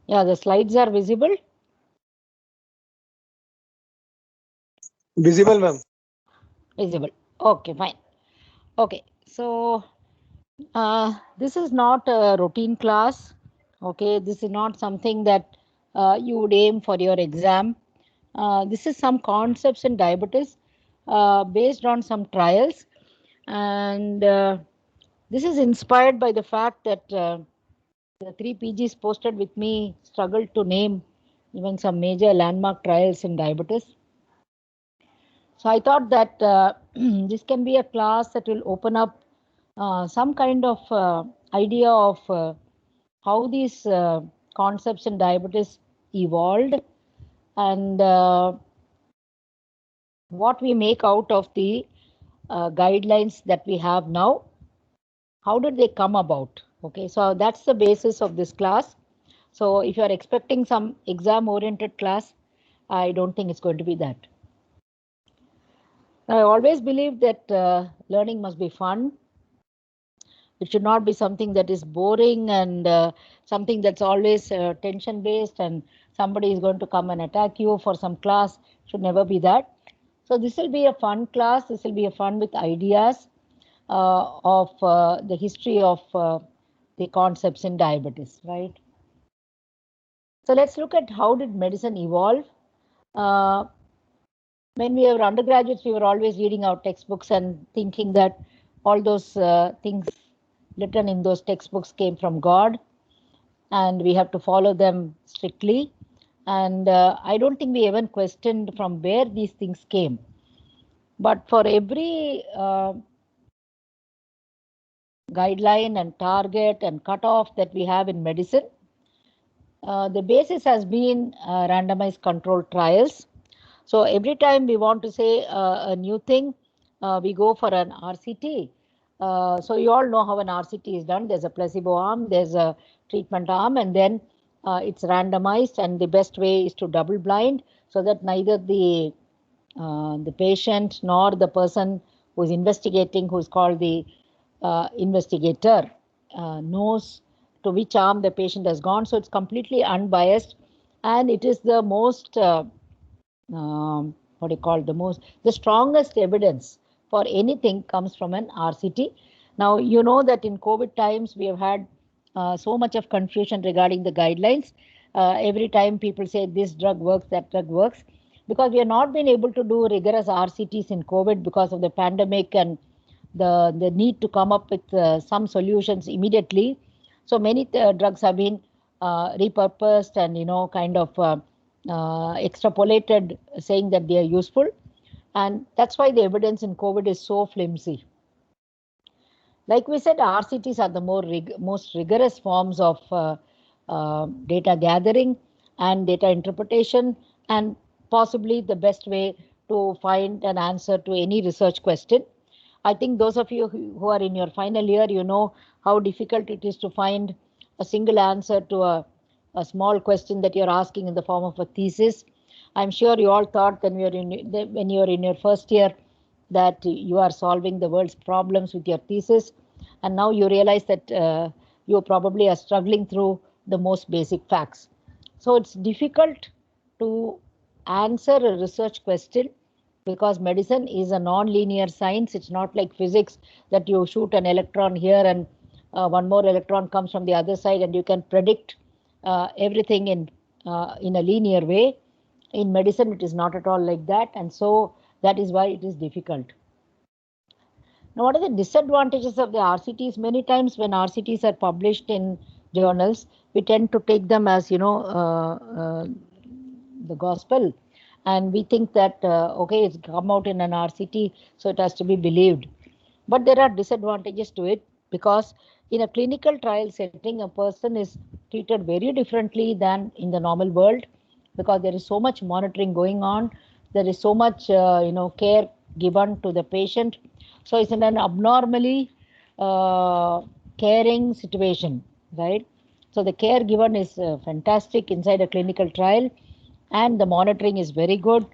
Yeah, the slides are visible. Visible, ma'am. Visible. Okay, fine. Okay, so this is not a routine class. Okay, this is not something that you would aim for your exam. This is some concepts in diabetes based on some trials, and this is inspired by the fact that the three PGs posted with me struggled to name even some major landmark trials in diabetes. So I thought that this can be a class that will open up some kind of idea of how these concepts in diabetes evolved, and what we make out of the guidelines that we have now. How did they come about? Okay, so that's the basis of this class. So if you are expecting some exam oriented class, I don't think it's going to be that. I always believe that learning must be fun. It should not be something that is boring and something that's always tension based and somebody is going to come and attack you for some class. Should never be that. So this will be a fun class. This will be a fun with ideas of the history of the concepts in diabetes, right? So let's look at how did medicine evolve. Uh, when we were undergraduates, we were always reading our textbooks and thinking that all those things written in those textbooks came from God and we have to follow them strictly. And I don't think we even questioned from where these things came. But for every guideline and target and cutoff that we have in medicine, the basis has been randomized controlled trials. So every time we want to say a new thing, we go for an RCT. So you all know how an RCT is done. There's a placebo arm, there's a treatment arm, and then it's randomized. And the best way is to double blind so that neither the patient nor the person who is investigating, who is called the investigator, knows to which arm the patient has gone. So it's completely unbiased, and it is the most what do you call the strongest evidence for anything comes from an RCT. Now you know that in COVID times we have had so much of confusion regarding the guidelines. Every time people say this drug works, that drug works, because we have not been able to do rigorous RCTs in COVID because of the pandemic and the need to come up with some solutions immediately. So many drugs have been repurposed and kind of extrapolated, saying that they are useful, and that's why the evidence in COVID is so flimsy. Like we said, RCTs are the most rigorous forms of data gathering and data interpretation, and possibly the best way to find an answer to any research question. I think those of you who are in your final year, you know how difficult it is to find a single answer to a small question that you're asking in the form of a thesis. I'm sure you all thought when you're in your first year that you are solving the world's problems with your thesis, and now you realize that you probably are struggling through the most basic facts. So it's difficult to answer a research question because medicine is a non-linear science. It's not like physics that you shoot an electron here and one more electron comes from the other side and you can predict everything in a linear way. In medicine, it is not at all like that, and so that is why it is difficult. Now, what are the disadvantages of the RCTs? Many times when RCTs are published in journals, we tend to take them as the gospel, and we think that okay, it's come out in an RCT, so it has to be believed. But there are disadvantages to it because in a clinical trial setting, a person is treated very differently than in the normal world because there is so much monitoring going on. There is so much care given to the patient. So it's in an abnormally caring situation, right? So the care given is fantastic inside a clinical trial, and the monitoring is very good.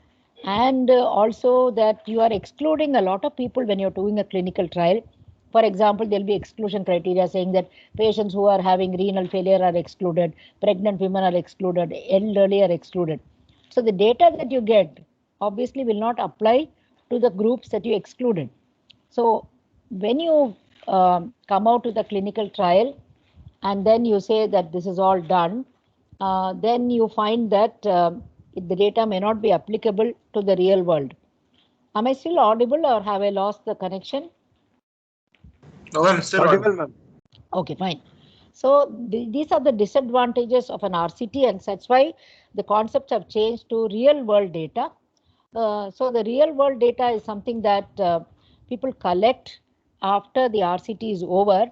And also that you are excluding a lot of people when you're doing a clinical trial For example, there'll be exclusion criteria saying that patients who are having renal failure are excluded, pregnant women are excluded, elderly are excluded. So the data that you get obviously will not apply to the groups that you excluded. So when you come out with a clinical trial and then you say that this is all done, then you find that the data may not be applicable to the real world. Am I still audible or have I lost the connection? No, I'm still audible, ma'am. Okay, fine. So these are the disadvantages of an RCT, and that's why the concepts have changed to real world data. So the real world data is something that people collect after the RCT is over.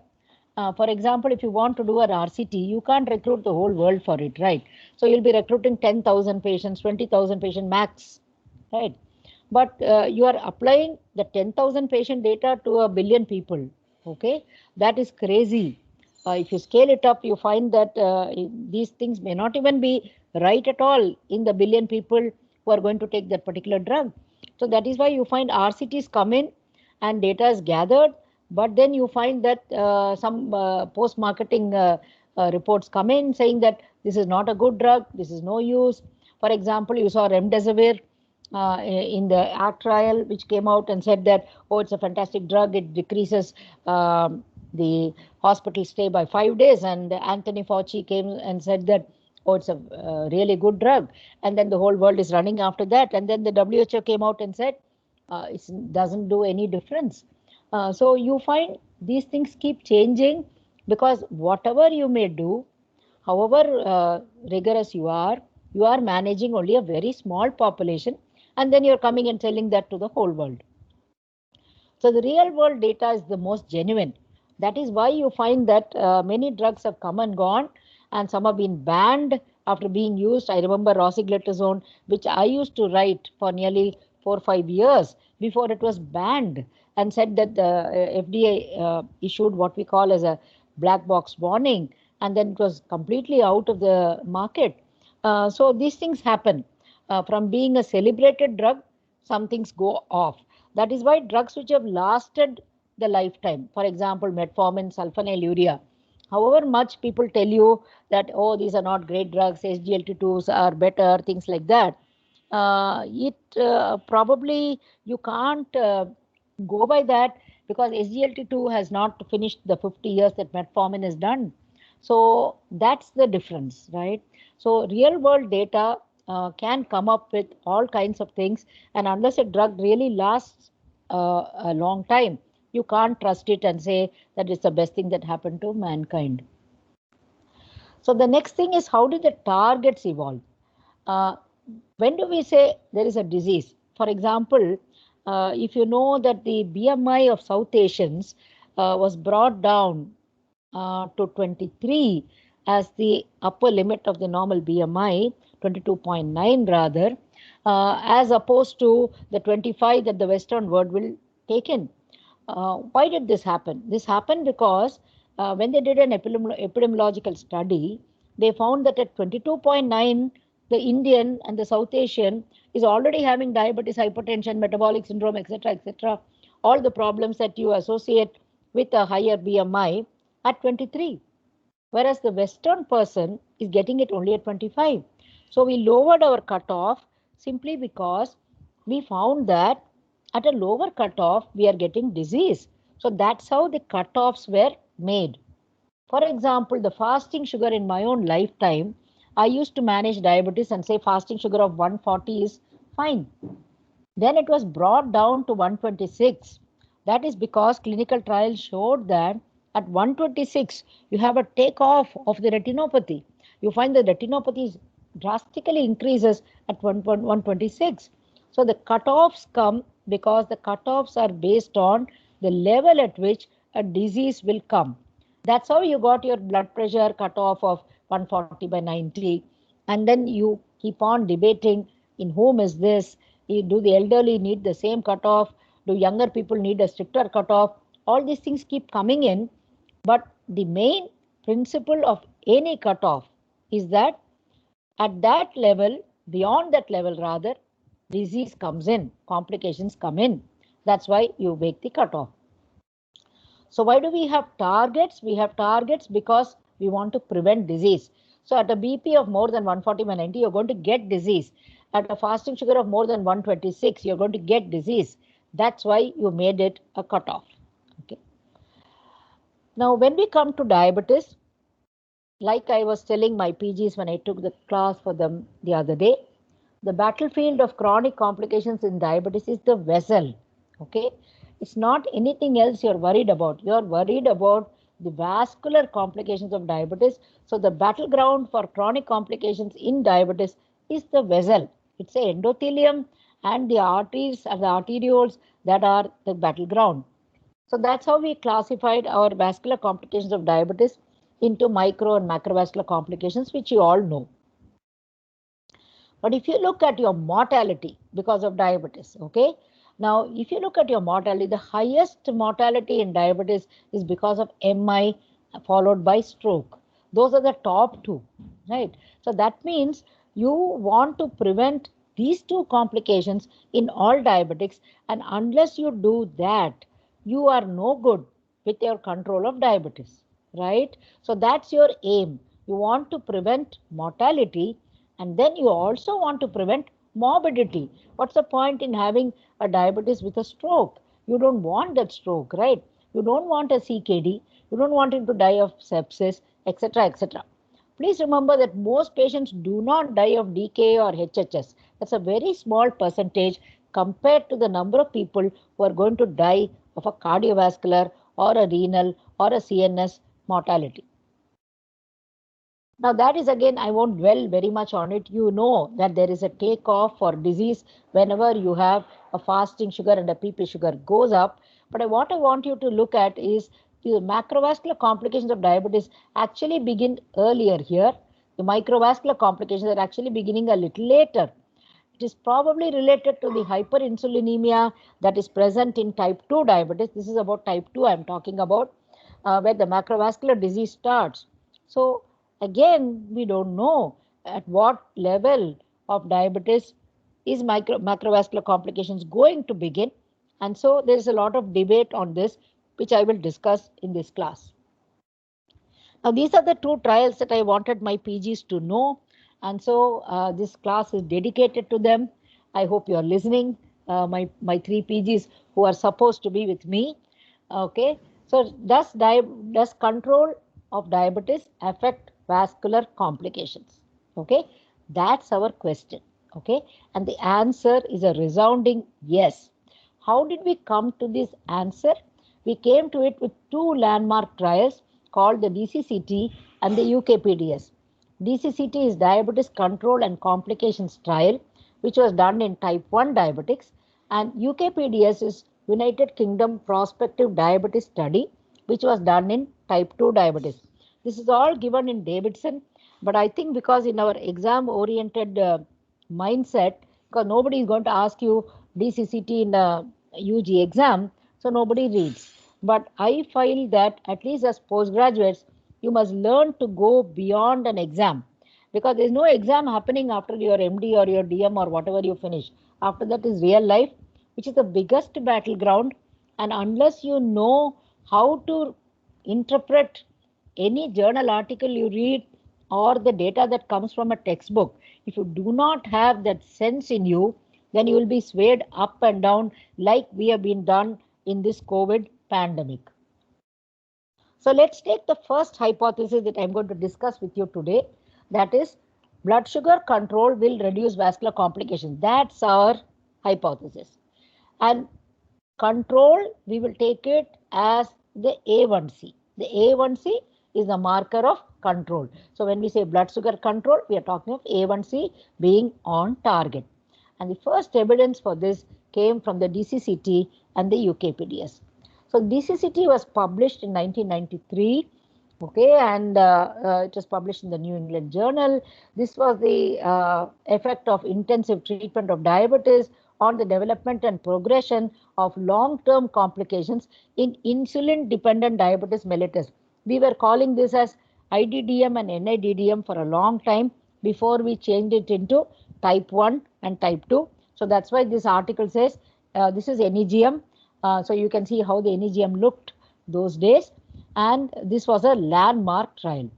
For example, if you want to do an RCT, you can't recruit the whole world for it, right? So you'll be recruiting 10,000 patients, 20,000 patient max, right? But you are applying the 10,000 patient data to 1 billion people, okay? That is crazy. If you scale it up, you find that these things may not even be right at all in the 1 billion people who are going to take that particular drug. So that is why you find RCTs come in and data is gathered, but then you find that some post-marketing reports come in saying that this is not a good drug, this is no use. For example, you saw remdesivir in the ACT trial, which came out and said that, oh, it's a fantastic drug, it decreases the hospital stay by 5 days. And Anthony Fauci came and said that, oh, it's a really good drug. And then the whole world is running after that. And then the WHO came out and said, it doesn't do any difference. So you find these things keep changing because whatever you may do, however rigorous you are managing only a very small population, and then you're coming and telling that to the whole world. So the real world data is the most genuine. That is why you find that many drugs have come and gone, and some have been banned after being used. I remember rosiglitazone, which I used to write for nearly 4 or 5 years before it was banned, and said that the FDA issued what we call as a black box warning, and then it was completely out of the market. So these things happen. From being a celebrated drug, some things go off. That is why drugs which have lasted the lifetime, for example, metformin, sulfonylurea, however much people tell you that, oh, these are not great drugs, SGLT2s are better, things like that, probably you can't go by that because SGLT2 has not finished the 50 years that metformin has done. So that's the difference, right? So real world data can come up with all kinds of things, and unless a drug really lasts a long time, you can't trust it and say that it's the best thing that happened to mankind. So the next thing is, how did the targets evolve? When do we say there is a disease? For example, if you know that the BMI of South Asians was brought down to 23 as the upper limit of the normal BMI, 22.9 rather, as opposed to the 25 that the Western world will take in. Why did this happen? This happened because when they did an epidemiological study, they found that at 22.9, the Indian and the South Asian is already having diabetes, hypertension, metabolic syndrome, etc., all the problems that you associate with a higher BMI at 23. Whereas the Western person is getting it only at 25. So we lowered our cutoff simply because we found that at a lower cutoff, we are getting disease. So that's how the cutoffs were made. For example, the fasting sugar in my own lifetime, I used to manage diabetes and say fasting sugar of 140 is fine. Then it was brought down to 126. That is because clinical trials showed that at 126, you have a takeoff of the retinopathy. You find the retinopathy drastically increases at 126. So the cutoffs come because the cutoffs are based on the level at which a disease will come. That's how you got your blood pressure cutoff of 140 by 90. And then you keep on debating in whom is this? Do the elderly need the same cutoff? Do younger people need a stricter cutoff? All these things keep coming in. But the main principle of any cutoff is that at that level, beyond that level rather, disease comes in, complications come in. That's why you make the cutoff. So why do we have targets? We have targets because we want to prevent disease. So at a BP of more than 140/90, you're going to get disease. At a fasting sugar of more than 126, you're going to get disease. That's why you made it a cutoff. Okay. Now, when we come to diabetes, like I was telling my PGs when I took the class for them the other day, the battlefield of chronic complications in diabetes is the vessel. Okay, it's not anything else you're worried about. You're worried about the vascular complications of diabetes. So the battleground for chronic complications in diabetes is the vessel. It's the endothelium and the arteries and the arterioles that are the battleground. So that's how we classified our vascular complications of diabetes into micro and macrovascular complications, which you all know. But if you look at your mortality because of diabetes, okay, now if you look at your mortality, the highest mortality in diabetes is because of MI followed by stroke. Those are the top two, right? So that means you want to prevent these two complications in all diabetics, and unless you do that, you are no good with your control of diabetes, right? So that's your aim. You want to prevent mortality, and then you also want to prevent morbidity. What's the point in having a diabetes with a stroke? You don't want that stroke, right? You don't want a CKD. You don't want him to die of sepsis, etc., etc. Please remember that most patients do not die of DKA or HHS. That's a very small percentage compared to the number of people who are going to die of a cardiovascular or a renal or a CNS mortality. Now that is, again, I won't dwell very much on it. You know that there is a takeoff for disease whenever you have a fasting sugar and a PP sugar goes up. But what I want you to look at is the macrovascular complications of diabetes actually begin earlier here. The microvascular complications are actually beginning a little later. It is probably related to the hyperinsulinemia that is present in type 2 diabetes. This is about type 2 I'm talking about, where the macrovascular disease starts. So again, we don't know at what level of diabetes is macrovascular complications going to begin. And so there is a lot of debate on this, which I will discuss in this class. Now, these are the two trials that I wanted my PGs to know. And so this class is dedicated to them. I hope you are listening, my three PGs who are supposed to be with me. Okay, so does control of diabetes affect vascular complications? Okay, that's our question. Okay, and the answer is a resounding yes. How did we come to this answer? We came to it with two landmark trials called the DCCT and the UKPDS. DCCT is Diabetes Control and Complications Trial, which was done in type 1 diabetics, and UKPDS is United Kingdom Prospective Diabetes Study, which was done in type 2 diabetes. This is all given in Davidson, but I think because in our exam-oriented mindset, because nobody is going to ask you DCCT in a UG exam, so nobody reads. But I feel that at least as postgraduates, you must learn to go beyond an exam, because there's no exam happening after your MD or your DM or whatever you finish. After that is real life, which is the biggest battleground. And unless you know how to interpret any journal article you read or the data that comes from a textbook, if you do not have that sense in you, then you will be swayed up and down like we have been done in this COVID pandemic. So let's take the first hypothesis that I'm going to discuss with you today. That is, blood sugar control will reduce vascular complications. That's our hypothesis. And control, we will take it as the A1C. The A1C is the marker of control. So when we say blood sugar control, we are talking of A1C being on target. And the first evidence for this came from the DCCT and the UKPDS. So DCCT was published in 1993, okay, and it was published in the New England Journal. This was the effect of intensive treatment of diabetes on the development and progression of long-term complications in insulin-dependent diabetes mellitus. We were calling this as IDDM and NIDDM for a long time before we changed it into type 1 and type 2. So that's why this article says this is NEGM. So you can see how the NEGM looked those days, and this was a landmark trial.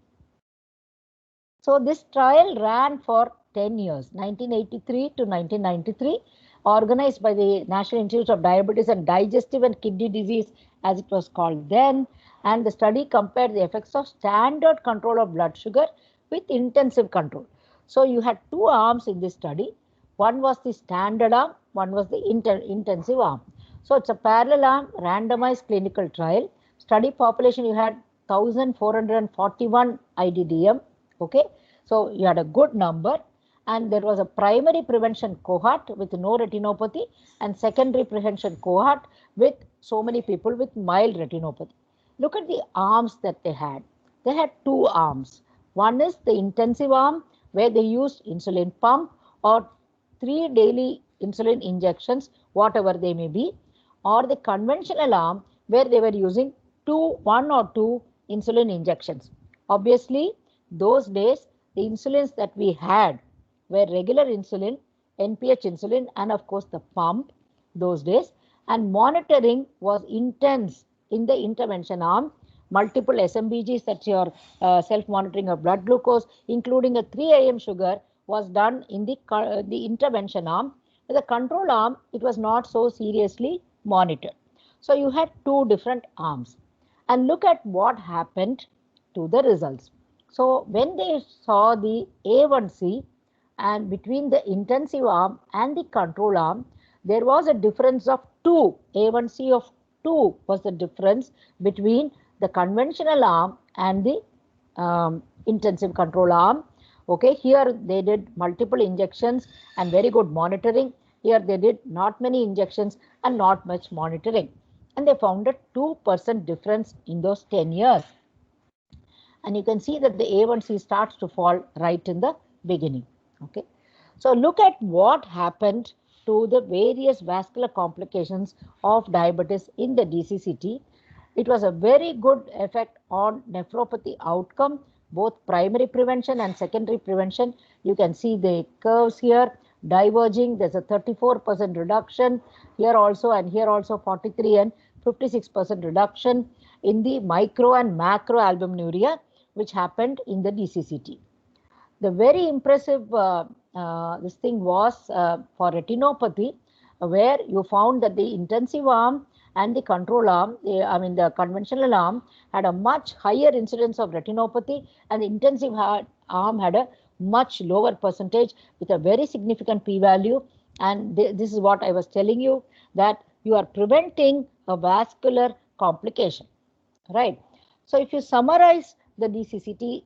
So this trial ran for 10 years, 1983 to 1993, organized by the National Institute of Diabetes and Digestive and Kidney Disease, as it was called then. And the study compared the effects of standard control of blood sugar with intensive control. So you had two arms in this study. One was the standard arm, one was the intensive arm. So it's a parallel arm randomized clinical trial. Study population, you had 1,441 IDDM. Okay, so you had a good number, and there was a primary prevention cohort with no retinopathy and secondary prevention cohort with so many people with mild retinopathy. Look at the arms that they had. They had two arms. One is the intensive arm where they used insulin pump or 3 daily insulin injections, whatever they may be, or the conventional arm where they were using 1 or 2 insulin injections. Obviously, those days, the insulins that we had were regular insulin, NPH insulin, and of course the pump those days. And monitoring was intense in the intervention arm. Multiple SMBGs, that's your self-monitoring of blood glucose, including a 3 AM sugar, was done in the intervention arm. In the control arm, it was not so seriously monitored. So you had two different arms. And look at what happened to the results. So when they saw the A1C and between the intensive arm and the control arm, there was a difference of 2. A1C of 2 was the difference between the conventional arm and the intensive control arm. Okay, here they did multiple injections and very good monitoring. Here they did not many injections and not much monitoring. And they found a 2% difference in those 10 years. And you can see that the A1C starts to fall right in the beginning. Okay, so look at what happened to the various vascular complications of diabetes in the DCCT. It was a very good effect on nephropathy outcome, both primary prevention and secondary prevention. You can see the curves here diverging. There's a 34% reduction here also, and here also 43 and 56% reduction in the micro and macro albuminuria, which happened in the DCCT. The very impressive this thing was for retinopathy, where you found that the intensive arm and the control arm, the conventional arm, had a much higher incidence of retinopathy, and the intensive arm had a much lower percentage with a very significant p-value. And this is what I was telling you, that you are preventing a vascular complication, right? So if you summarize the DCCT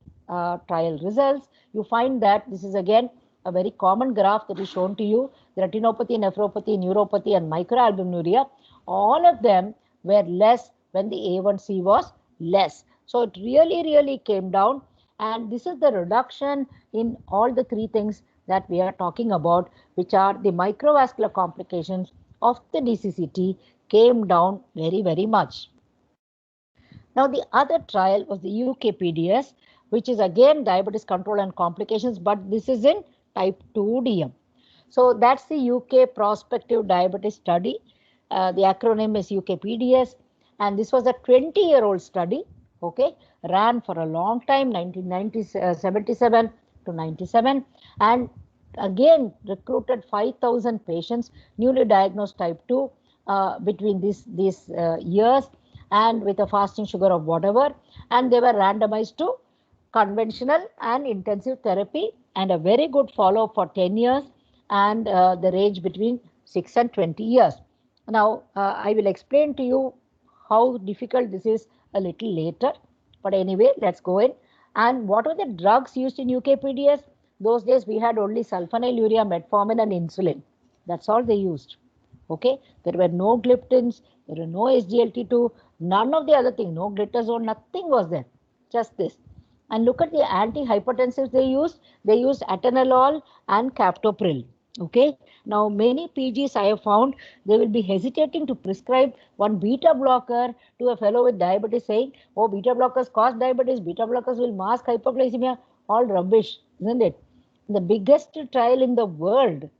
trial results, you find that this is again a very common graph that is shown to you. The retinopathy, nephropathy, neuropathy, and microalbuminuria, all of them were less when the A1C was less. So it really came down, and this is the reduction in all the three things that we are talking about, which are the microvascular complications of the DCCT came down very much. Now the other trial was the UKPDS, which is again diabetes control and complications, but this is in type 2 DM. So that's the UK prospective diabetes study. The acronym is UKPDS, and this was a 20-year-old study, okay, ran for a long time, 1977 to 97, and again recruited 5,000 patients newly diagnosed type 2 between these years, and with a fasting sugar of whatever, and they were randomized to conventional and intensive therapy, and a very good follow-up for 10 years, and the range between 6 and 20 years. Now, I will explain to you how difficult this is a little later, but anyway, let's go in. And what are the drugs used in UKPDS? Those days we had only sulfonylurea, metformin, and insulin. That's all they used. Okay, there were no gliptins, there were no SGLT2, none of the other thing, no glitazone, nothing was there, just this. And look at the antihypertensives they used. They used atenolol and captopril. Okay, now many PGs I have found, they will be hesitating to prescribe one beta blocker to a fellow with diabetes, saying, oh, beta blockers cause diabetes, beta blockers will mask hypoglycemia. All rubbish, isn't it? In the biggest trial in the world,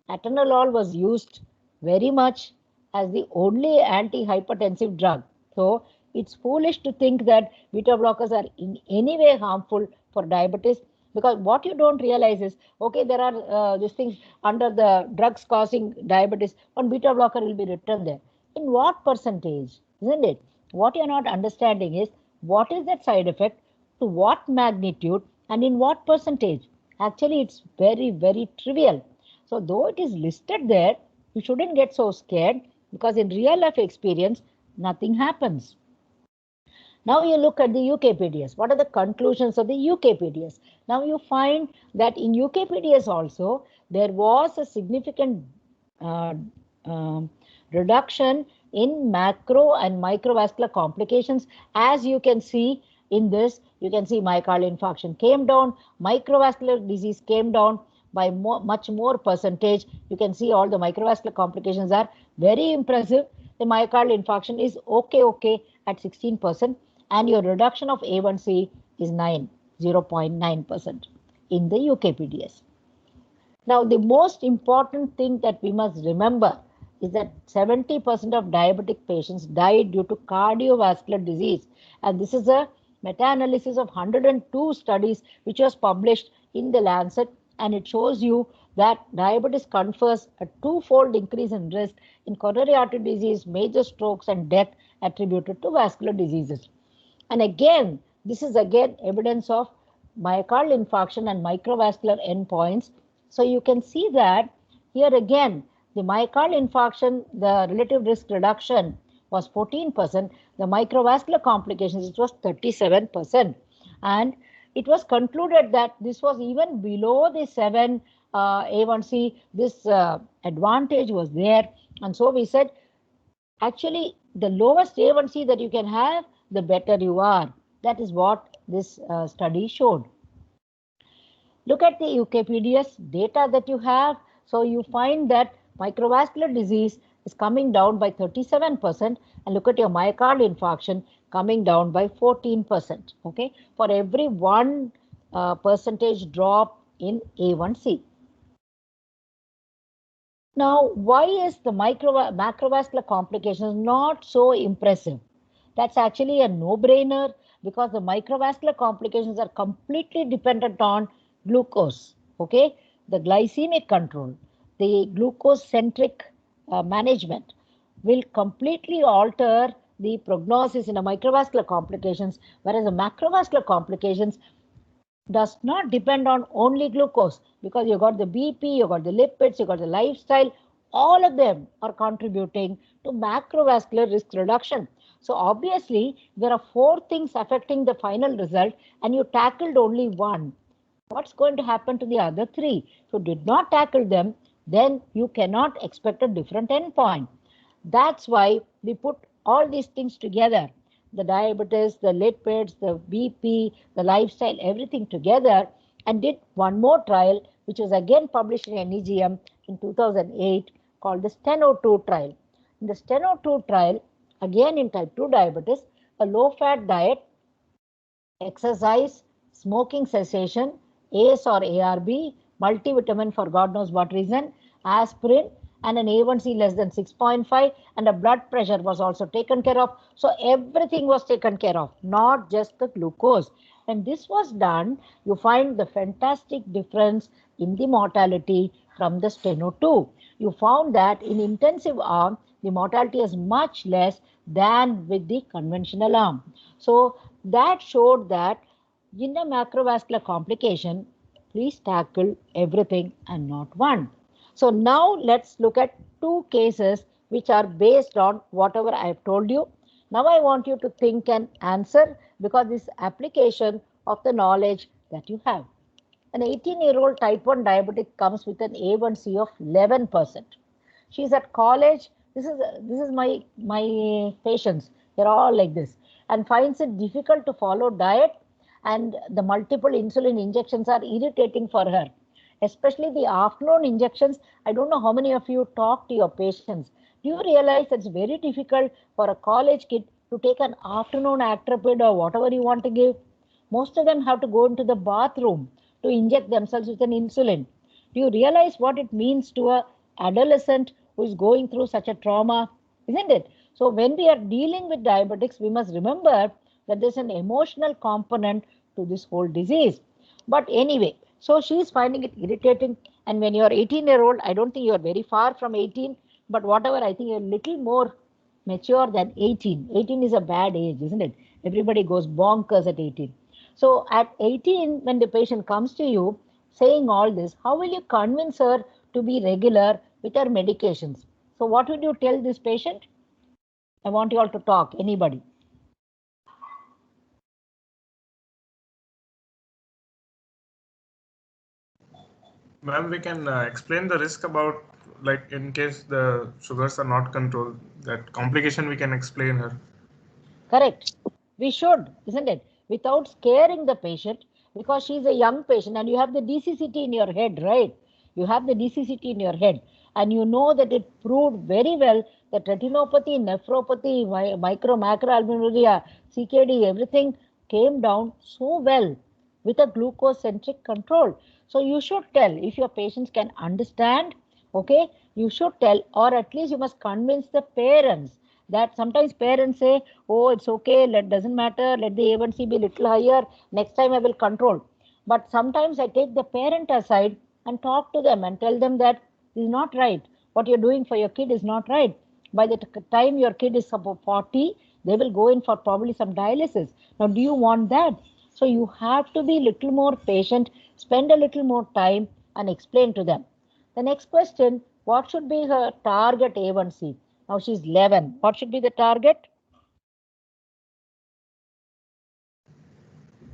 atenolol was used very much as the only antihypertensive drug. So It's foolish to think that beta blockers are in any way harmful for diabetes, because what you don't realize is, okay, there are these things under the drugs causing diabetes, one beta blocker will be written there. In what percentage, isn't it? What you're not understanding is what is that side effect, to what magnitude, and in what percentage. Actually, it's very, very trivial. So though it is listed there, you shouldn't get so scared, because in real life experience, nothing happens. Now you look at the UKPDS. What are the conclusions of the UKPDS? Now you find that in UKPDS also, there was a significant uh, reduction in macro and microvascular complications. As you can see in this, you can see myocardial infarction came down, microvascular disease came down by much more percentage. You can see all the microvascular complications are very impressive. The myocardial infarction is okay at 16%, and your reduction of A1C is 0.9% in the UKPDS. Now, the most important thing that we must remember is that 70% of diabetic patients died due to cardiovascular disease. And this is a meta-analysis of 102 studies which was published in the Lancet, and it shows you that diabetes confers a twofold increase in risk in coronary artery disease, major strokes, and death attributed to vascular diseases. And again, this is again evidence of myocardial infarction and microvascular endpoints. So you can see that here again, the myocardial infarction, the relative risk reduction was 14%. The microvascular complications, it was 37%. And it was concluded that this was even below the 7 A1C, this advantage was there. And so we said, actually, the lowest A1C that you can have, the better you are. That is what this study showed. Look at the UKPDS data that you have. So you find that microvascular disease is coming down by 37%, and look at your myocardial infarction coming down by 14%. Okay, for every 1 percentage drop in A1C. Now, why is the macrovascular complications not so impressive? That's actually a no-brainer, because the microvascular complications are completely dependent on glucose, okay? The glycemic control, the glucose-centric management will completely alter the prognosis in a microvascular complications, whereas the macrovascular complications does not depend on only glucose, because you got the BP, you got the lipids, you got the lifestyle, all of them are contributing to macrovascular risk reduction. So obviously, there are 4 things affecting the final result, and you tackled only 1. What's going to happen to the other 3? If you did not tackle them, then you cannot expect a different endpoint. That's why we put all these things together, the diabetes, the lipids, the BP, the lifestyle, everything together, and did one more trial, which was again published in NEJM in 2008, called the STENO2 trial. In the STENO2 trial, again in type 2 diabetes, a low-fat diet, exercise, smoking cessation, ACE or ARB, multivitamin for God knows what reason, aspirin, and an A1C less than 6.5, and a blood pressure was also taken care of. So everything was taken care of, not just the glucose. When this was done, you find the fantastic difference in the mortality from the STENO2. You found that in intensive arm, the mortality is much less than with the conventional arm. So that showed that in a macrovascular complication, please tackle everything and not one. So now let's look at 2 cases which are based on whatever I have told you. Now I want you to think and answer, because this is application of the knowledge that you have. An 18-year-old type 1 diabetic comes with an A1C of 11%. She's at college. This is my patients. They're all like this, and finds it difficult to follow diet, and the multiple insulin injections are irritating for her. Especially the afternoon injections. I don't know how many of you talk to your patients. Do you realize it's very difficult for a college kid to take an afternoon Actrapid or whatever you want to give? Most of them have to go into the bathroom to inject themselves with an insulin. Do you realize what it means to an adolescent who is going through such a trauma? isn't it? So when we are dealing with diabetics, we must remember that there's an emotional component to this whole disease. But anyway, so she's finding it irritating. And when you're 18-year-old, I don't think you're very far from 18, but whatever, I think you're a little more mature than 18. 18 is a bad age, isn't it? Everybody goes bonkers at 18. So at 18, when the patient comes to you saying all this, how will you convince her to be regular with her medications? So what would you tell this patient? I want you all to talk, anybody. Ma'am, we can explain the risk about, like, in case the sugars are not controlled, that complication we can explain her. Correct. We should, isn't it? Without scaring the patient, because she's a young patient and you have the DCCT in your head, right? You have the DCCT in your head and you know that it proved very well that retinopathy, nephropathy, macroalbuminuria, CKD, everything came down so well with a glucose-centric control. So you should tell, if your patients can understand, okay, you should tell, or at least you must convince the parents. That sometimes parents say, oh, it's okay, doesn't matter, let the A1C be a little higher, next time I will control. But sometimes I take the parent aside and talk to them and tell them that this is not right. What you're doing for your kid is not right. By the time your kid is about 40, they will go in for probably some dialysis. Now, do you want that? So you have to be a little more patient, spend a little more time and explain to them. The next question, what should be her target A1C? Now she's 11. What should be the target?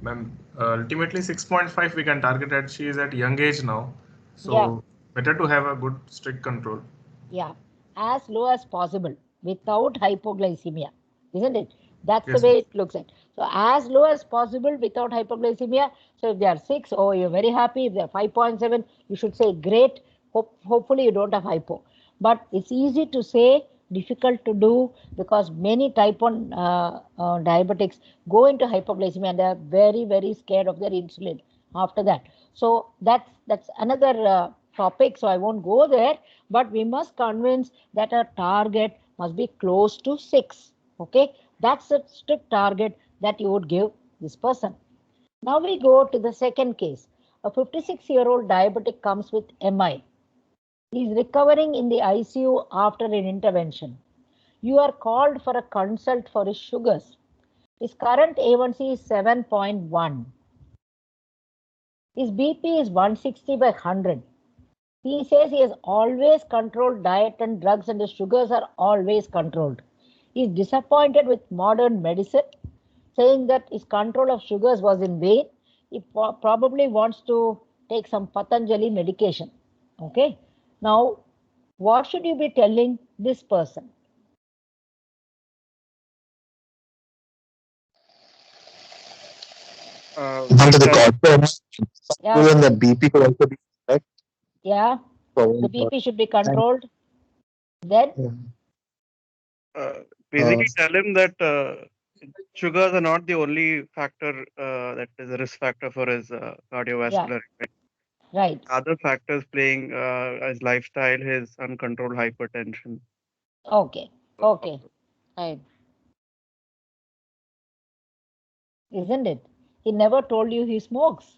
Ma'am, ultimately 6.5 we can target at. She is at young age now. So Yeah. better to have a good strict control. Yeah, as low as possible without hypoglycemia, isn't it? That's Yes, the way ma'am. it looks at. So as low as possible without hypoglycemia. So if they are 6, oh, you're very happy. If they're 5.7, you should say great. Hopefully you don't have hypo. But it's easy to say, difficult to do, because many type 1 diabetics go into hypoglycemia and they are very, very scared of their insulin after that. So that's another topic. So I won't go there, but we must convince that our target must be close to 6. Okay, that's a strict target that you would give this person. Now we go to the second case. A 56-year-old diabetic comes with MI. He is recovering in the ICU after an intervention. You are called for a consult for his sugars. His current A1C is 7.1. His BP is 160 by 100. He says he has always controlled diet and drugs and his sugars are always controlled. He is disappointed with modern medicine, saying that his control of sugars was in vain. He probably wants to take some Patanjali medication. Okay. Now, what should you be telling this person? Under the conference, Yeah. even the BP could also be correct. Yeah. The BP should be controlled. Then? Basically, tell him that sugars are not the only factor that is a risk factor for his cardiovascular event. Right. Other factors playing his lifestyle, his uncontrolled hypertension. Okay. Okay. Right. Isn't it? He never told you he smokes,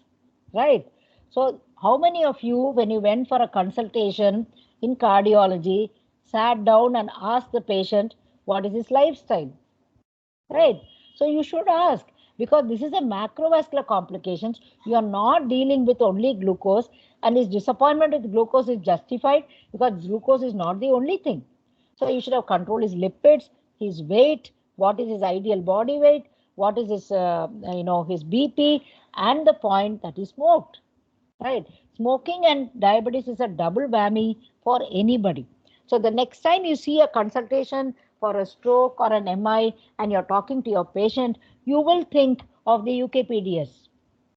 right? So how many of you, when you went for a consultation in cardiology, sat down and asked the patient what is his lifestyle, right? So you should ask, because this is a macrovascular complications. You are not dealing with only glucose, and his disappointment with glucose is justified because glucose is not the only thing. So you should have controlled his lipids, his weight, what is his ideal body weight, what is his his BP, and the point that he smoked. Right? Smoking and diabetes is a double whammy for anybody. So the next time you see a consultation for a stroke or an MI and you're talking to your patient, you will think of the UKPDS,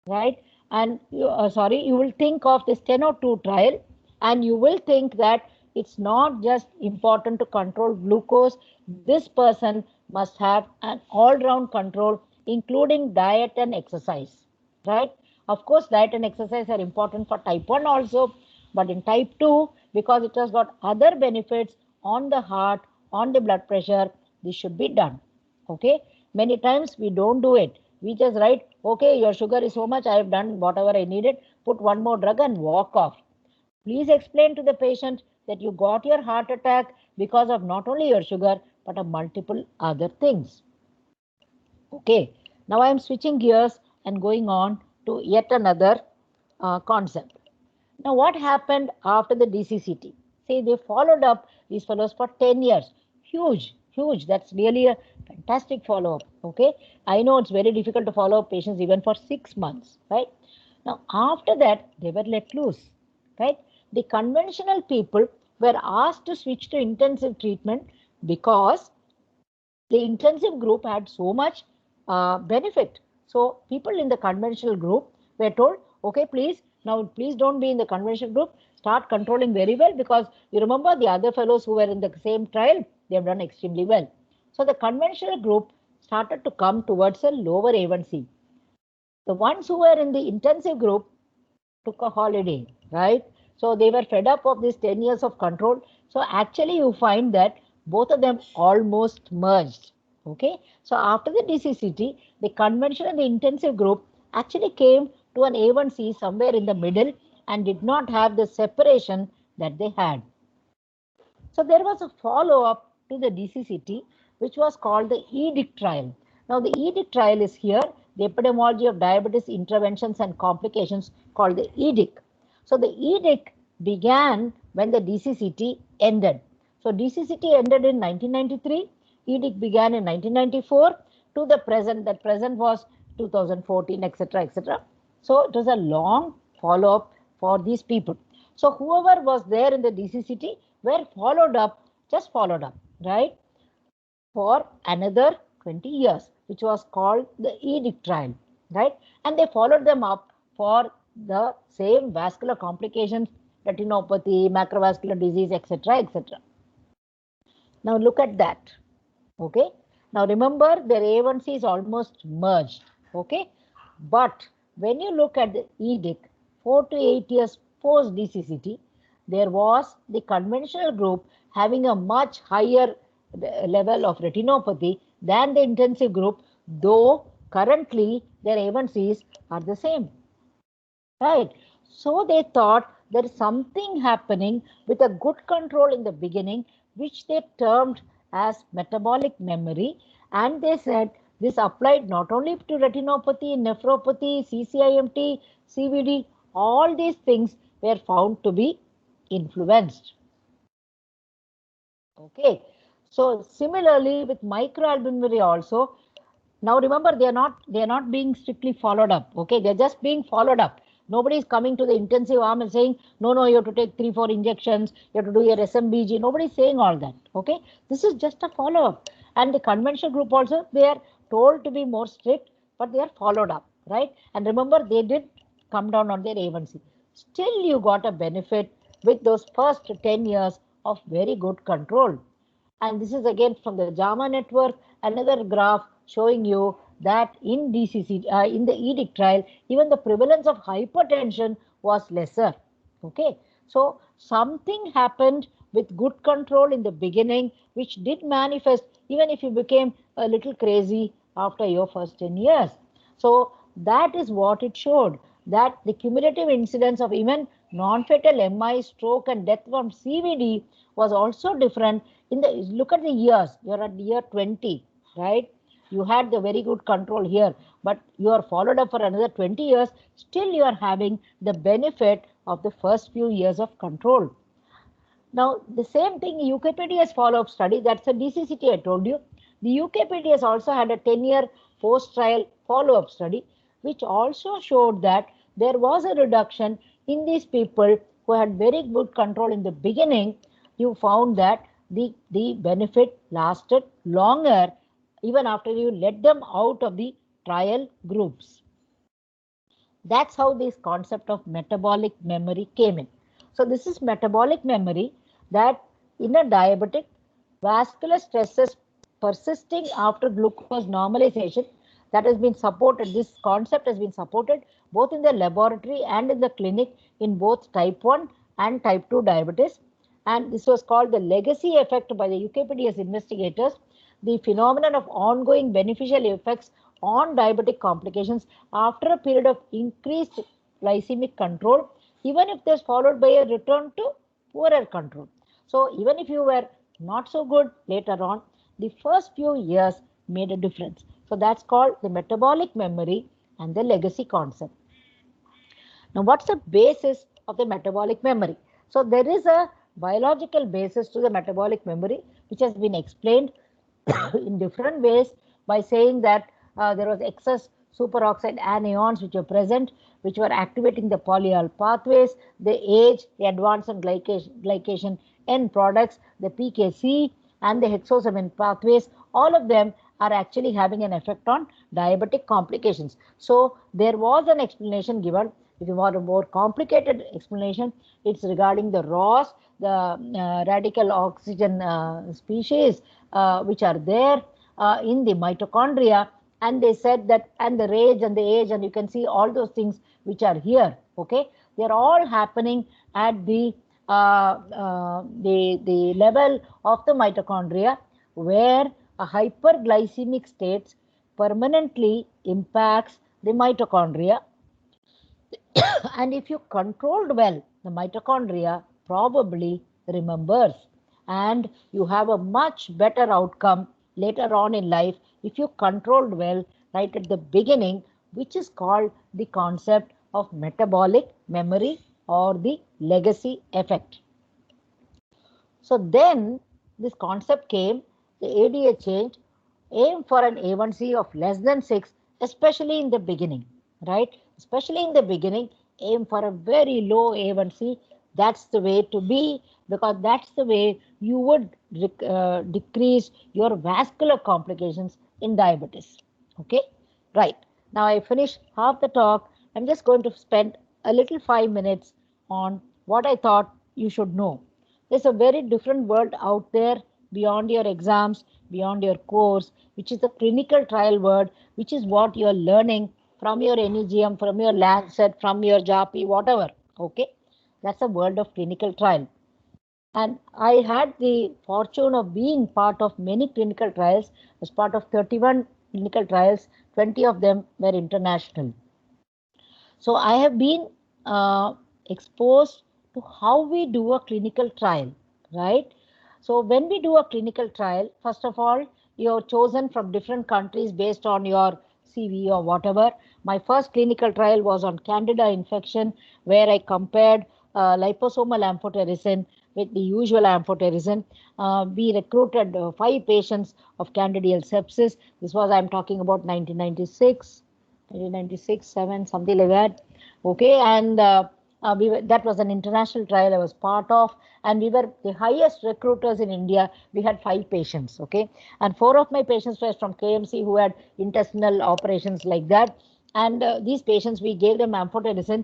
right? And you will think of the Steno-2 trial, and you will think that it's not just important to control glucose. This person must have an all-round control, including diet and exercise, right? Of course, diet and exercise are important for type 1 also, but in type 2, because it has got other benefits on the heart, on the blood pressure, this should be done. Okay, many times we don't do it. We just write, okay, your sugar is so much, I have done whatever I needed, put one more drug and walk off. Please explain to the patient that you got your heart attack because of not only your sugar, but of multiple other things. Okay, now I am switching gears and going on to yet another concept. Now, what happened after the DCCT? Say they followed up these fellows for 10 years. Huge, huge. That's really a fantastic follow-up. Okay, I know it's very difficult to follow up patients even for 6 months, right? Now, after that, they were let loose, right? The conventional people were asked to switch to intensive treatment because the intensive group had so much benefit. So people in the conventional group were told, okay, please don't be in the conventional group, start controlling very well, because you remember the other fellows who were in the same trial, they have done extremely well. So the conventional group started to come towards a lower A1C. The ones who were in the intensive group took a holiday, right? So they were fed up of this 10 years of control. So actually you find that both of them almost merged. Okay, so after the DCCT, the conventional and the intensive group actually came to an A1C somewhere in the middle and did not have the separation that they had. So there was a follow-up to the DCCT, which was called the EDIC trial. Now the EDIC trial is here, the epidemiology of diabetes interventions and complications, called the EDIC. So the EDIC began when the DCCT ended. So DCCT ended in 1993, EDIC began in 1994 to the present. That present was 2014, etc., etc. So it was a long follow-up for these people. So whoever was there in the DCCT were followed up, just followed up, right, for another 20 years, which was called the EDIC trial, right? And they followed them up for the same vascular complications, retinopathy, macrovascular disease, etc., etc. Now look at that. Okay, now remember their A1C is almost merged. Okay, but when you look at the EDIC 4 to 8 years post DCCT, there was the conventional group having a much higher level of retinopathy than the intensive group, though currently their A1Cs are the same, right? So they thought there is something happening with a good control in the beginning, which they termed as metabolic memory, and they said this applied not only to retinopathy, nephropathy, CCIMT, CVD, all these things were found to be influenced. Okay, so similarly with microalbuminuria also, now remember they are not being strictly followed up. Okay, they're just being followed up. Nobody is coming to the intensive arm and saying, no, you have to take 3-4 injections, you have to do your SMBG. Nobody is saying all that. Okay, this is just a follow-up. And the conventional group also, they are told to be more strict, but they are followed up, right? And remember, they did come down on their A1C. Still, you got a benefit with those first 10 years of very good control. And this is again from the JAMA network, another graph showing you that in DCC, in the EDIC trial, even the prevalence of hypertension was lesser. Okay, so something happened with good control in the beginning, which did manifest even if you became a little crazy after your first 10 years. So that is what it showed, that the cumulative incidence of even non-fatal MI, stroke and death from CVD was also different. In the, look at the years, you're at year 20, right? You had the very good control here, but you are followed up for another 20 years, still you are having the benefit of the first few years of control. Now, the same thing, UKPDS follow-up study, that's a DCCT I told you. The UKPDS also had a 10-year post-trial follow-up study, which also showed that there was a reduction in these people who had very good control in the beginning. You found that the benefit lasted longer even after you let them out of the trial groups. That's how this concept of metabolic memory came in. So this is metabolic memory, that in a diabetic, vascular stresses persisting after glucose normalization, that has been supported, this concept has been supported both in the laboratory and in the clinic in both type 1 and type 2 diabetes. and this was called the legacy effect by the UKPDS investigators, the phenomenon of ongoing beneficial effects on diabetic complications after a period of increased glycemic control, even if this followed by a return to poorer control. So even if you were not so good later on, the first few years made a difference. So that's called the metabolic memory and the legacy concept. Now, what's the basis of the metabolic memory? So there is a biological basis to the metabolic memory, which has been explained in different ways by saying that there was excess superoxide anions which were present, which were activating the polyol pathways, the age, the advance in glycation end products, the PKC, and the hexosamine pathways. All of them are actually having an effect on diabetic complications. So there was an explanation given. If you want a more complicated explanation, it's regarding the ROS, the radical oxygen species, which are there in the mitochondria, and they said that, and the age, and you can see all those things which are here. Okay, they're all happening at the level of the mitochondria, where a hyperglycemic state permanently impacts the mitochondria. And if you controlled well, the mitochondria probably remembers, and you have a much better outcome later on in life if you controlled well right at the beginning, which is called the concept of metabolic memory or the legacy effect. So then this concept came, the ADA changed, aim for an A1C of less than 6, especially in the beginning, right? Especially in the beginning, aim for a very low A1C. That's the way to be, because that's the way you would decrease your vascular complications in diabetes. Okay, right. Now I finished half the talk. I'm just going to spend a little 5 minutes on what I thought you should know. There's a very different world out there beyond your exams, beyond your course, which is the clinical trial world, which is what you're learning from your NEGM, from your Lancet, from your JAPI, whatever. Okay, that's a world of clinical trial. And I had the fortune of being part of many clinical trials. As part of 31 clinical trials, 20 of them were international. So I have been exposed to how we do a clinical trial, right? So when we do a clinical trial, first of all, you're chosen from different countries based on your CV or whatever. My first clinical trial was on Candida infection, where I compared liposomal amphotericin with the usual amphotericin. We recruited 5 patients of candidial sepsis. This was, I'm talking about 1996, 7, something like that. Okay, and that was an international trial I was part of, and we were the highest recruiters in India. We had 5 patients, okay, and 4 of my patients were from KMC who had intestinal operations like that. And these patients, we gave them amphotericin.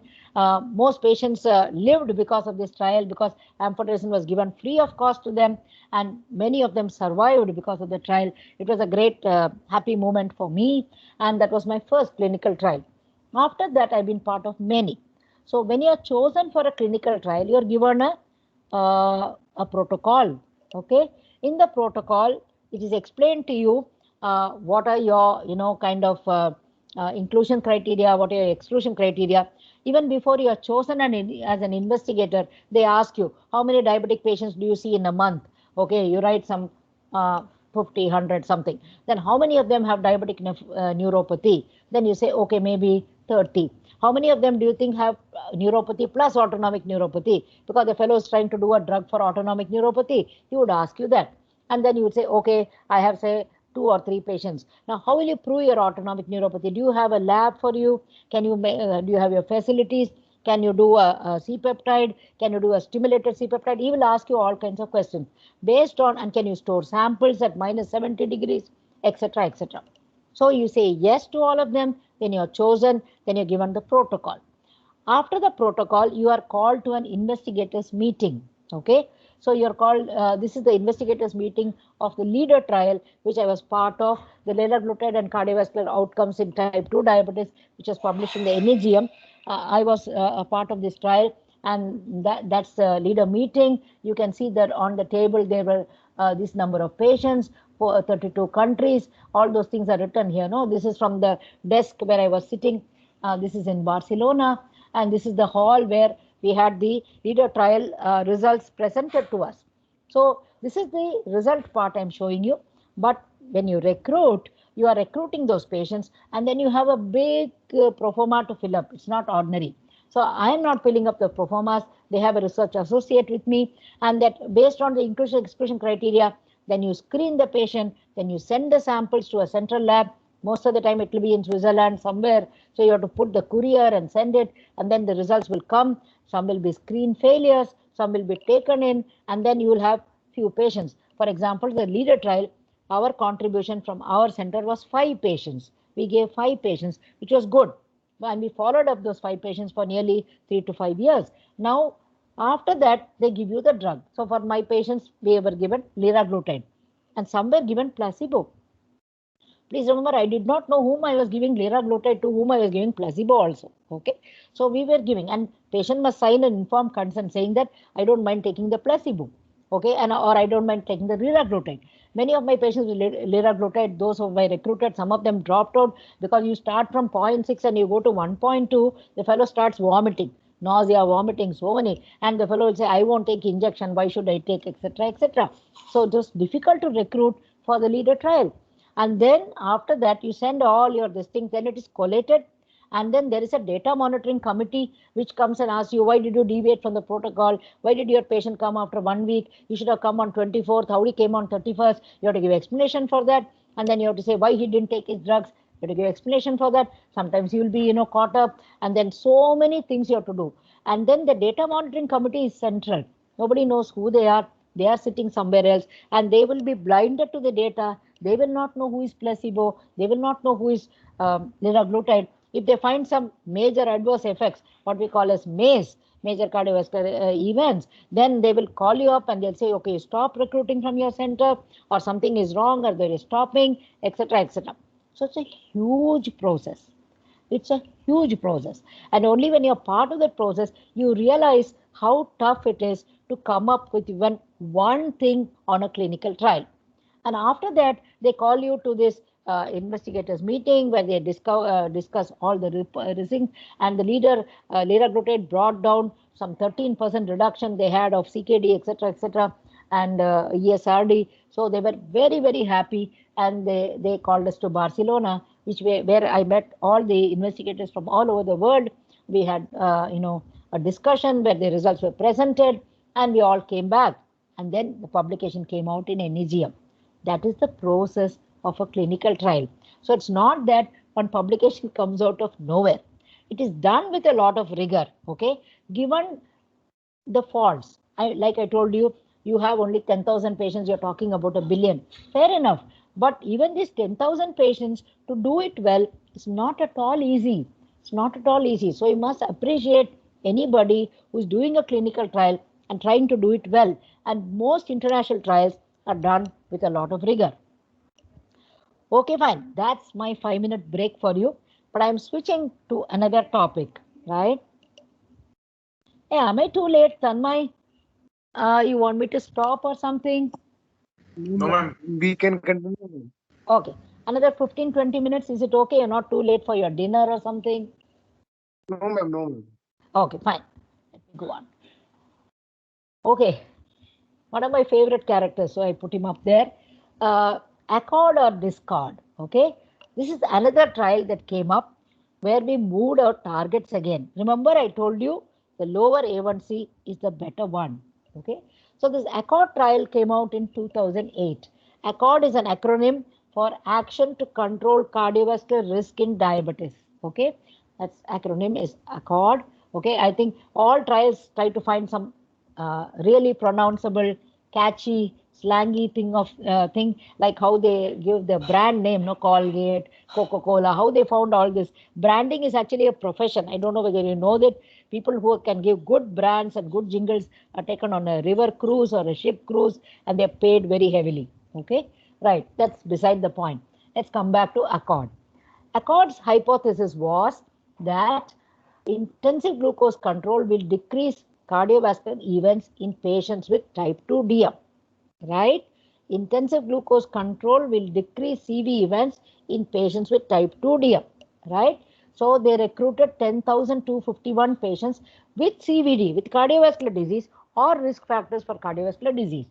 Most patients lived because of this trial, because amphotericin was given free of cost to them, and many of them survived because of the trial. It was a great happy moment for me, and that was my first clinical trial. After that, I've been part of many. So when you are chosen for a clinical trial, you are given a protocol. Okay, in the protocol, it is explained to you what are your kind of inclusion criteria, what are your exclusion criteria. Even before you are chosen as an investigator, they ask you how many diabetic patients do you see in a month. Okay, you write some 50, 100 something. Then how many of them have diabetic neuropathy? Then you say, okay, maybe 30. How many of them do you think have neuropathy plus autonomic neuropathy? Because the fellow is trying to do a drug for autonomic neuropathy, he would ask you that. And then you would say, okay, I have, say, 2 or 3 patients. Now, how will you prove your autonomic neuropathy? Do you have a lab for you? Can you do you have your facilities? Can you do a C-peptide? Can you do a stimulated C-peptide? He will ask you all kinds of questions based on, and can you store samples at minus 70 degrees, etc., etc. So you say yes to all of them, then you're chosen, then you're given the protocol. After the protocol, you are called to an investigators meeting. Okay, so you're called, this is the investigators meeting of the leader trial, which I was part of, the liraglutide and cardiovascular outcomes in type 2 diabetes, which was published in the NEGM. I was a part of this trial, and that's the leader meeting. You can see that on the table there were this number of patients for 32 countries. All those things are written here. No, this is from the desk where I was sitting. This is in Barcelona, and this is the hall where we had the leader trial results presented to us. So this is the result part I'm showing you. But when you recruit, you are recruiting those patients, and then you have a big pro forma to fill up. It's not ordinary. So I am not filling up the pro formas. They have a research associate with me, and that based on the inclusion exclusion criteria, then you screen the patient, then you send the samples to a central lab. Most of the time it will be in Switzerland somewhere. So you have to put the courier and send it, and then the results will come. Some will be screen failures, some will be taken in, and then you will have few patients. For example, the leader trial, our contribution from our center was 5 patients. We gave 5 patients, which was good. And we followed up those 5 patients for nearly 3 to 5 years. Now, after that, they give you the drug. So for my patients, we were given liraglutide, and some were given placebo. Please remember, I did not know whom I was giving liraglutide to, whom I was giving placebo also. Okay, so we were giving, and patient must sign an informed consent saying that I don't mind taking the placebo. Okay, and or I don't mind taking the liraglutide. Many of my patients with liraglutide, those whom I recruited, some of them dropped out because you start from 0.6 and you go to 1.2, the fellow starts vomiting, nausea, vomiting, so many, and the fellow will say, I won't take injection, why should I take, etc., etc. So it was difficult to recruit for the leader trial. And then after that, you send all your this thing, then it is collated. And then there is a data monitoring committee which comes and asks you, why did you deviate from the protocol? Why did your patient come after 1 week? You should have come on 24th. How he came on 31st? You have to give explanation for that. And then you have to say why he didn't take his drugs. You have to give explanation for that. Sometimes you will be, caught up. And then so many things you have to do. And then the data monitoring committee is central. Nobody knows who they are. They are sitting somewhere else, and they will be blinded to the data. They will not know who is placebo. They will not know who is liraglutide. If they find some major adverse effects, what we call as MACE, major cardiovascular events, then they will call you up and they'll say, okay, stop recruiting from your center, or something is wrong, or there is stopping, etc., etc. So it's a huge process. It's a huge process. And only when you're part of that process, you realize how tough it is to come up with even one thing on a clinical trial. And after that, they call you to this investigators meeting where they discuss all the risks, and the leader, liraglutide, brought down some 13% reduction they had of CKD, etc., etc., and ESRD. So they were very, very happy, and they called us to Barcelona, where I met all the investigators from all over the world. We had, a discussion where the results were presented, and we all came back. And then the publication came out in NEJM. That is the process of a clinical trial. So it's not that one publication comes out of nowhere. It is done with a lot of rigor, okay? Given the faults, like I told you, you have only 10,000 patients, you're talking about 1 billion. Fair enough. But even these 10,000 patients, to do it well, it's not at all easy. It's not at all easy. So you must appreciate anybody who's doing a clinical trial and trying to do it well. And most international trials are done with a lot of rigor. Okay, fine. That's my 5-minute break for you. But I'm switching to another topic, right? Hey, am I too late, Tanmay? You want me to stop or something? No, ma'am. We can continue. Okay. Another 15-20 minutes. Is it okay? You're not too late for your dinner or something? No, ma'am, no, ma'am. Okay, fine. Let me go on. Okay. One of my favorite characters, so I put him up there. Accord or discard. Okay. This is another trial that came up where we moved our targets again. Remember, I told you the lower A1C is the better one. Okay. So this Accord trial came out in 2008. Accord is an acronym for Action to Control Cardiovascular Risk in Diabetes. Okay. That's acronym is Accord. Okay. I think all trials try to find some really pronounceable, catchy, slangy thing like how they give the brand name, Colgate, Coca-Cola, how they found all this. Branding is actually a profession. I don't know whether you know that. People who can give good brands and good jingles are taken on a river cruise or a ship cruise, and they're paid very heavily. Okay, right. That's beside the point. Let's come back to Accord. Accord's hypothesis was that intensive glucose control will decrease cardiovascular events in patients with type 2 DM, right? Intensive glucose control will decrease CV events in patients with type 2 DM, right? So they recruited 10,251 patients with CVD, with cardiovascular disease or risk factors for cardiovascular disease.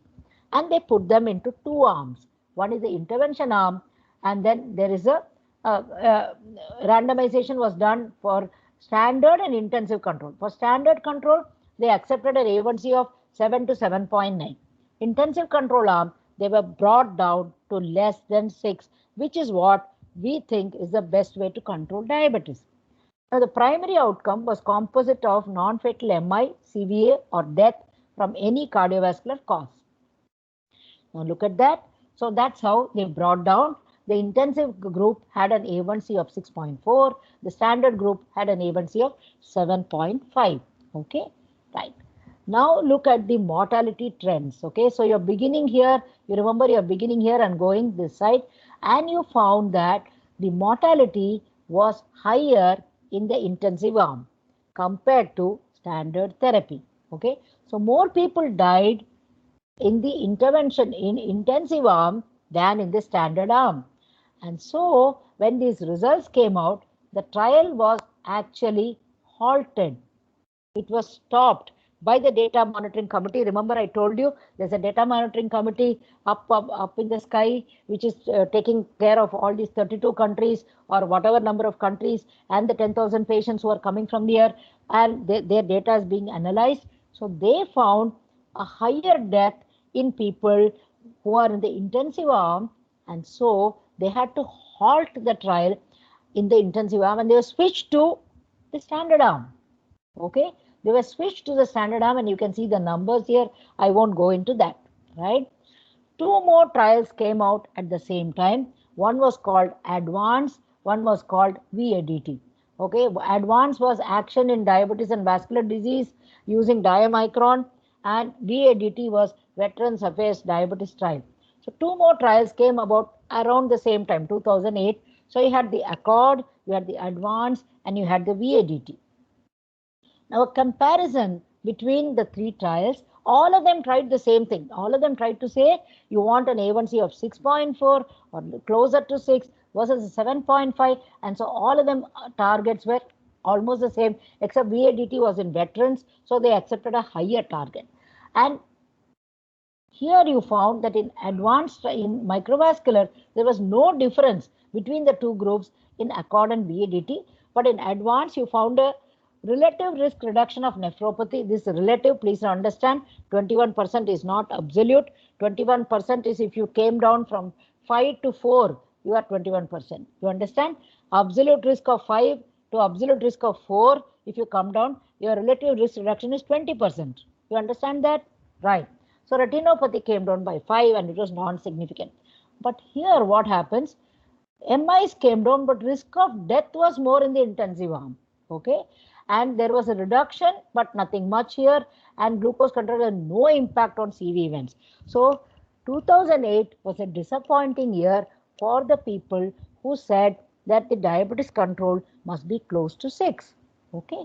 And they put them into two arms. One is the intervention arm, and then there is a randomization was done for standard and intensive control. For standard control, they accepted an A1C of 7 to 7.9. Intensive control arm, they were brought down to less than 6, which is what we think is the best way to control diabetes. Now, the primary outcome was composite of non-fatal MI, CVA, or death from any cardiovascular cause. Now, look at that. So, that's how they brought down. The intensive group had an A1C of 6.4. The standard group had an A1C of 7.5. Okay, right. Now look at the mortality trends. Okay, so you're beginning here. You remember you're beginning here and going this side, and you found that the mortality was higher in the intensive arm compared to standard therapy. Okay, so more people died in the intervention in intensive arm than in the standard arm. And so when these results came out, the trial was actually halted. It was stopped by the data monitoring committee. Remember, I told you there's a data monitoring committee up in the sky, which is taking care of all these 32 countries or whatever number of countries and the 10,000 patients who are coming from there, and their data is being analyzed. So they found a higher death in people who are in the intensive arm, and so they had to halt the trial in the intensive arm and they were switched to the standard arm. Okay, they were switched to the standard arm, and you can see the numbers here. I won't go into that, right? Two more trials came out at the same time. One was called ADVANCE, one was called VADT. Okay, ADVANCE was action in diabetes and vascular disease using diamicron, and VADT was Veterans Affairs Diabetes Trial. So two more trials came about around the same time, 2008. So you had the ACCORD, you had the ADVANCE, and you had the VADT. Now, a comparison between the three trials, all of them tried the same thing. All of them tried to say you want an A1C of 6.4 or closer to 6 versus 7.5. And so all of them targets were almost the same, except VADT was in veterans, so they accepted a higher target. And here you found that in advanced, in microvascular, there was no difference between the two groups in ACCORD and VADT, but in advanced, you found a relative risk reduction of nephropathy. This relative, please understand, 21% is not absolute. 21% is if you came down from 5 to 4, you are 21%. You understand? Absolute risk of 5 to absolute risk of 4, if you come down, your relative risk reduction is 20%. You understand that? Right. So retinopathy came down by 5 and it was non-significant. But here what happens? MIs came down, but risk of death was more in the intensive arm. Okay. And there was a reduction, but nothing much here. And glucose control had no impact on CV events. So 2008 was a disappointing year for the people who said that the diabetes control must be close to 6. Okay.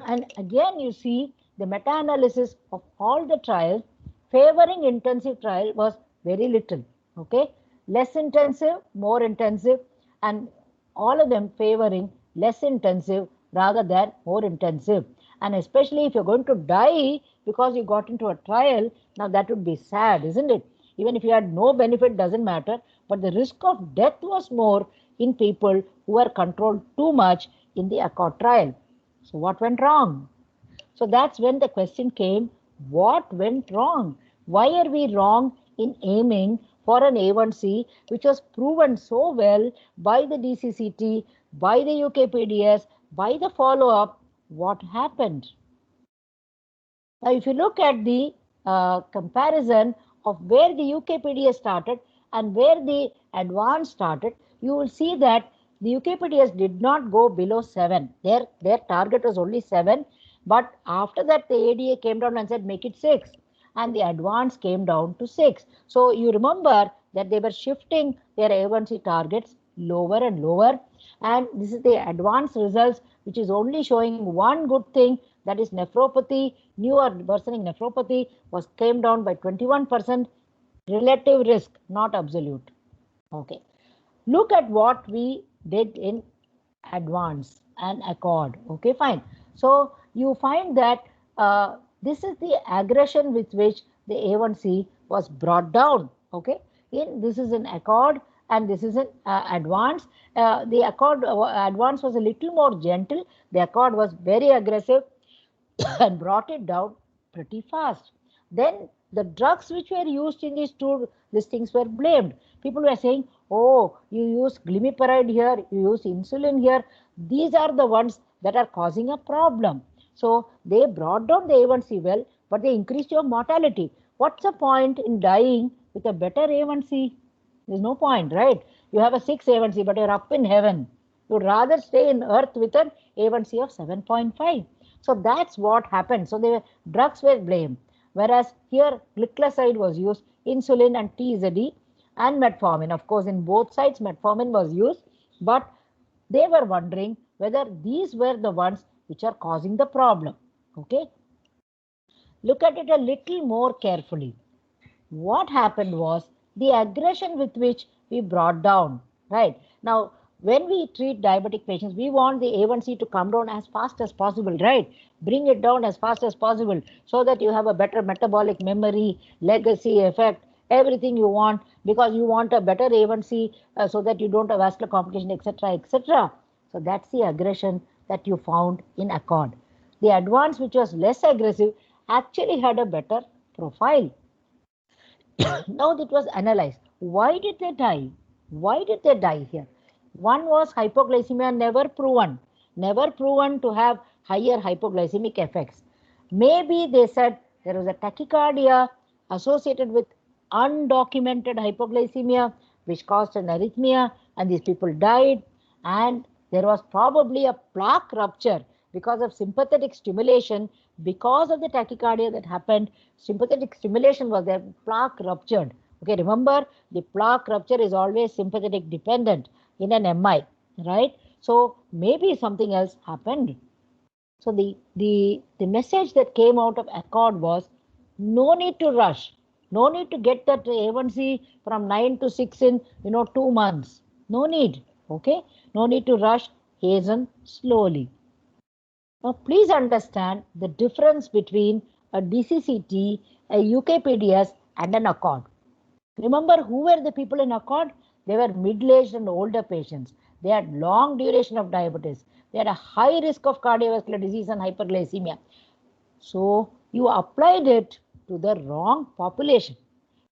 And again, you see the meta-analysis of all the trials favoring intensive trial was very little. Okay. Less intensive, more intensive, and all of them favoring less intensive rather than more intensive. And especially if you're going to die because you got into a trial, now that would be sad, isn't it? Even if you had no benefit, doesn't matter. But the risk of death was more in people who were controlled too much in the ACCORD trial. So what went wrong? So that's when the question came, what went wrong? Why are we wrong in aiming for an A1C, which was proven so well by the DCCT, by the UKPDS, by the follow-up? What happened? Now, if you look at the comparison of where the UKPDS started and where the ADVANCE started, you will see that the UKPDS did not go below 7. Their target was only 7. But after that, the ADA came down and said, make it 6. And the ADVANCE came down to 6. So you remember that they were shifting their A1C targets lower and lower. And this is the ADVANCE results, which is only showing one good thing, that is nephropathy, new or worsening nephropathy came down by 21%. Relative risk, not absolute. Okay. Look at what we did in advance and accord. Okay, fine. So you find that this is the aggression with which the A1C was brought down. Okay, this is in accord and this is in advance. The accord advance was a little more gentle. The accord was very aggressive and brought it down pretty fast. Then the drugs which were used in these two listings were blamed. People were saying, oh, you use glimepiride here, you use insulin here. These are the ones that are causing a problem. So they brought down the A1C well, but they increased your mortality. What's the point in dying with a better A1C? There's no point, right? You have a 6 A1C, but you're up in heaven. You'd rather stay in earth with an A1C of 7.5. So that's what happened. So the drugs were blamed. Whereas here gliclazide was used, insulin and TZD and metformin. Of course, in both sides, metformin was used, but they were wondering whether these were the ones which are causing the problem. Okay. Look at it a little more carefully. What happened was the aggression with which we brought down, right? Now, when we treat diabetic patients, we want the A1C to come down as fast as possible, right? Bring it down as fast as possible so that you have a better metabolic memory, legacy effect, everything you want, because you want a better A1C so that you don't have vascular complication, etc., etc. So that's the aggression that you found in accord. The advance, which was less aggressive, actually had a better profile. Now that was analyzed. Why did they die? Why did they die here? One was hypoglycemia, never proven to have higher hypoglycemic effects. Maybe they said there was a tachycardia associated with undocumented hypoglycemia which caused an arrhythmia and these people died, and there was probably a plaque rupture because of sympathetic stimulation. Because of the tachycardia that happened, sympathetic stimulation was there, plaque ruptured. Okay, remember the plaque rupture is always sympathetic dependent in an MI, right? So maybe something else happened. So the message that came out of accord was no need to rush, no need to get that A1C from 9 to 6 in 2 months. No need. Okay, no need to rush, hasten slowly. Now, please understand the difference between a DCCT, a UKPDS, and an accord. Remember who were the people in accord? They were middle-aged and older patients. They had long duration of diabetes. They had a high risk of cardiovascular disease and hyperglycemia. So you applied it to the wrong population.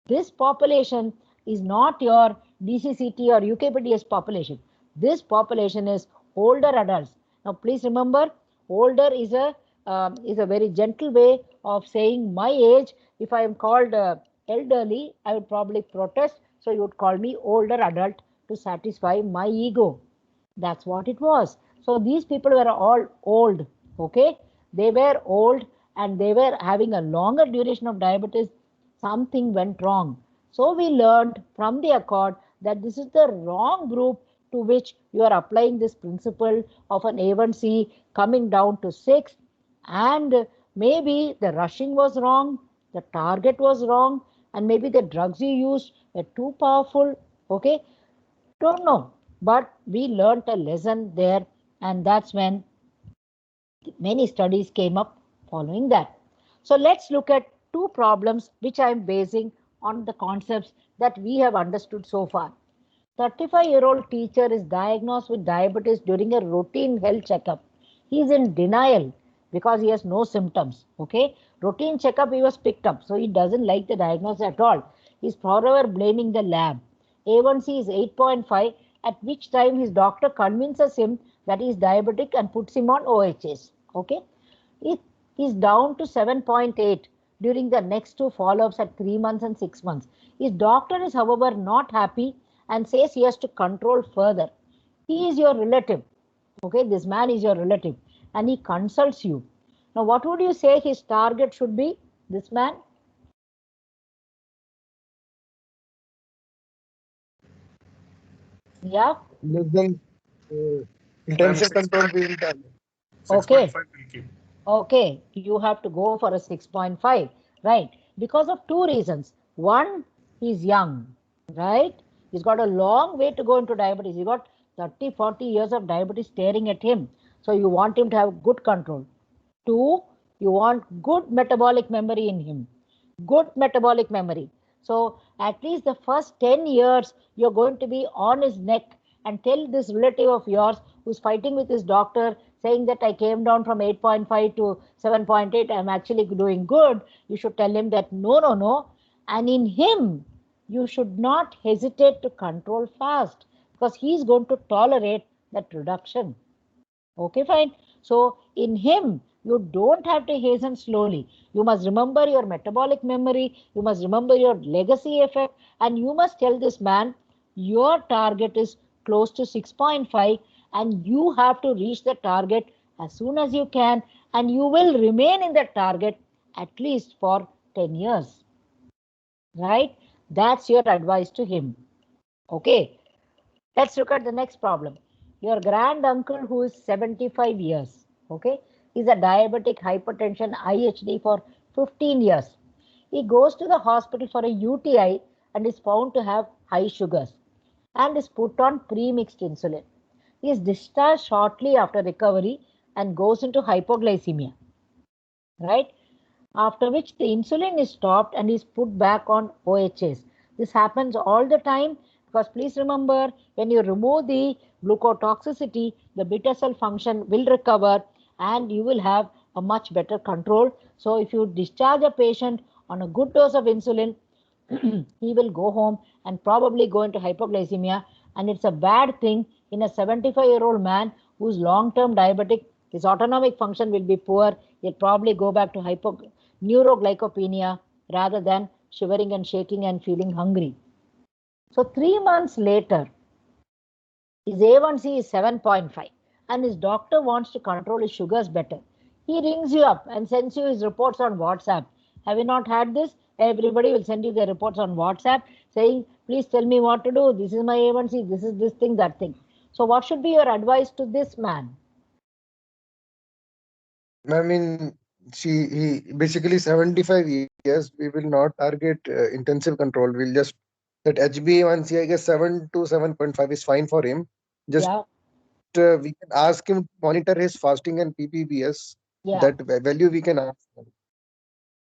This population is not your DCCT or UKPDS population. This population is older adults. Now, please remember, older is a very gentle way of saying my age. If I am called elderly, I would probably protest. So you would call me older adult to satisfy my ego. That's what it was. So these people were all old. Okay, they were old and they were having a longer duration of diabetes. Something went wrong. So we learned from the accord that this is the wrong group to which you are applying this principle of an A1C coming down to 6, and maybe the rushing was wrong, the target was wrong, and maybe the drugs you used were too powerful. Okay, don't know, but we learned a lesson there, and that's when many studies came up following that. So let's look at two problems which I am basing on the concepts that we have understood so far. 35-year-old teacher is diagnosed with diabetes during a routine health checkup. He is in denial because he has no symptoms. Okay, routine checkup, he was picked up, so he doesn't like the diagnosis at all. He's forever blaming the lab. A1C is 8.5, at which time his doctor convinces him that he is diabetic and puts him on OHS. Okay, it is down to 7.8 during the next two follow-ups at 3 months and 6 months. His doctor is, however, not happy and says he has to control further. He is your relative. Okay, this man is your relative and he consults you. Now, what would you say his target should be, this man? Yeah. Less than intensive control being done. 6.5 will keep. Okay, you have to go for a 6.5, right? Because of two reasons. One, he's young, right? He's got a long way to go into diabetes. He's got 30, 40 years of diabetes staring at him. So you want him to have good control. Two, you want good metabolic memory in him. Good metabolic memory. So at least the first 10 years, you're going to be on his neck and tell this relative of yours who's fighting with his doctor, saying that I came down from 8.5 to 7.8, I'm actually doing good. You should tell him that no, no, no. And in him, you should not hesitate to control fast because he's going to tolerate that reduction. Okay, fine. So in him, you don't have to hasten slowly. You must remember your metabolic memory. You must remember your legacy effect. And you must tell this man, your target is close to 6.5 and you have to reach the target as soon as you can. And you will remain in that target at least for 10 years. Right? That's your advice to him. Okay. Let's look at the next problem. Your grand uncle who is 75 years, okay, is a diabetic hypertension IHD for 15 years. He goes to the hospital for a UTI and is found to have high sugars and is put on pre-mixed insulin. He is discharged shortly after recovery and goes into hypoglycemia, right? After which the insulin is stopped and is put back on OHS. This happens all the time because please remember, when you remove the glucotoxicity, the beta cell function will recover and you will have a much better control. So if you discharge a patient on a good dose of insulin, he will go home and probably go into hypoglycemia. And it's a bad thing in a 75-year-old man who's long-term diabetic. His autonomic function will be poor. He'll probably go back to neuroglycopenia rather than shivering and shaking and feeling hungry. So 3 months later, his A1C is 7.5 and his doctor wants to control his sugars better. He rings you up and sends you his reports on WhatsApp. Have you not had this? Everybody will send you their reports on WhatsApp saying, please tell me what to do. This is my A1C, this is this thing, that thing. So what should be your advice to this man? I mean, he basically 75 years. We will not target intensive control. We'll just that HbA1c, I guess 7 to 7.5 is fine for him. Just we can ask him to monitor his fasting and ppbs. That value we can ask him.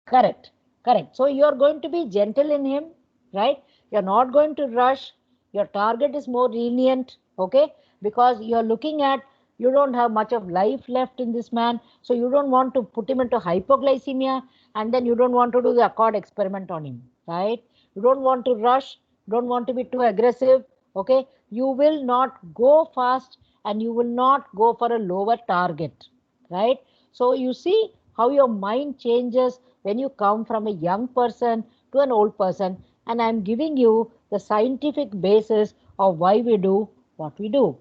Correct, correct. So you're going to be gentle in him, right? You're not going to rush. Your target is more lenient, okay? Because you're looking at, you don't have much of life left in this man. So you don't want to put him into hypoglycemia and then you don't want to do the accord experiment on him, right? You don't want to rush, don't want to be too aggressive, okay? You will not go fast and you will not go for a lower target, right? So you see how your mind changes when you come from a young person to an old person, and I'm giving you the scientific basis of why we do what we do.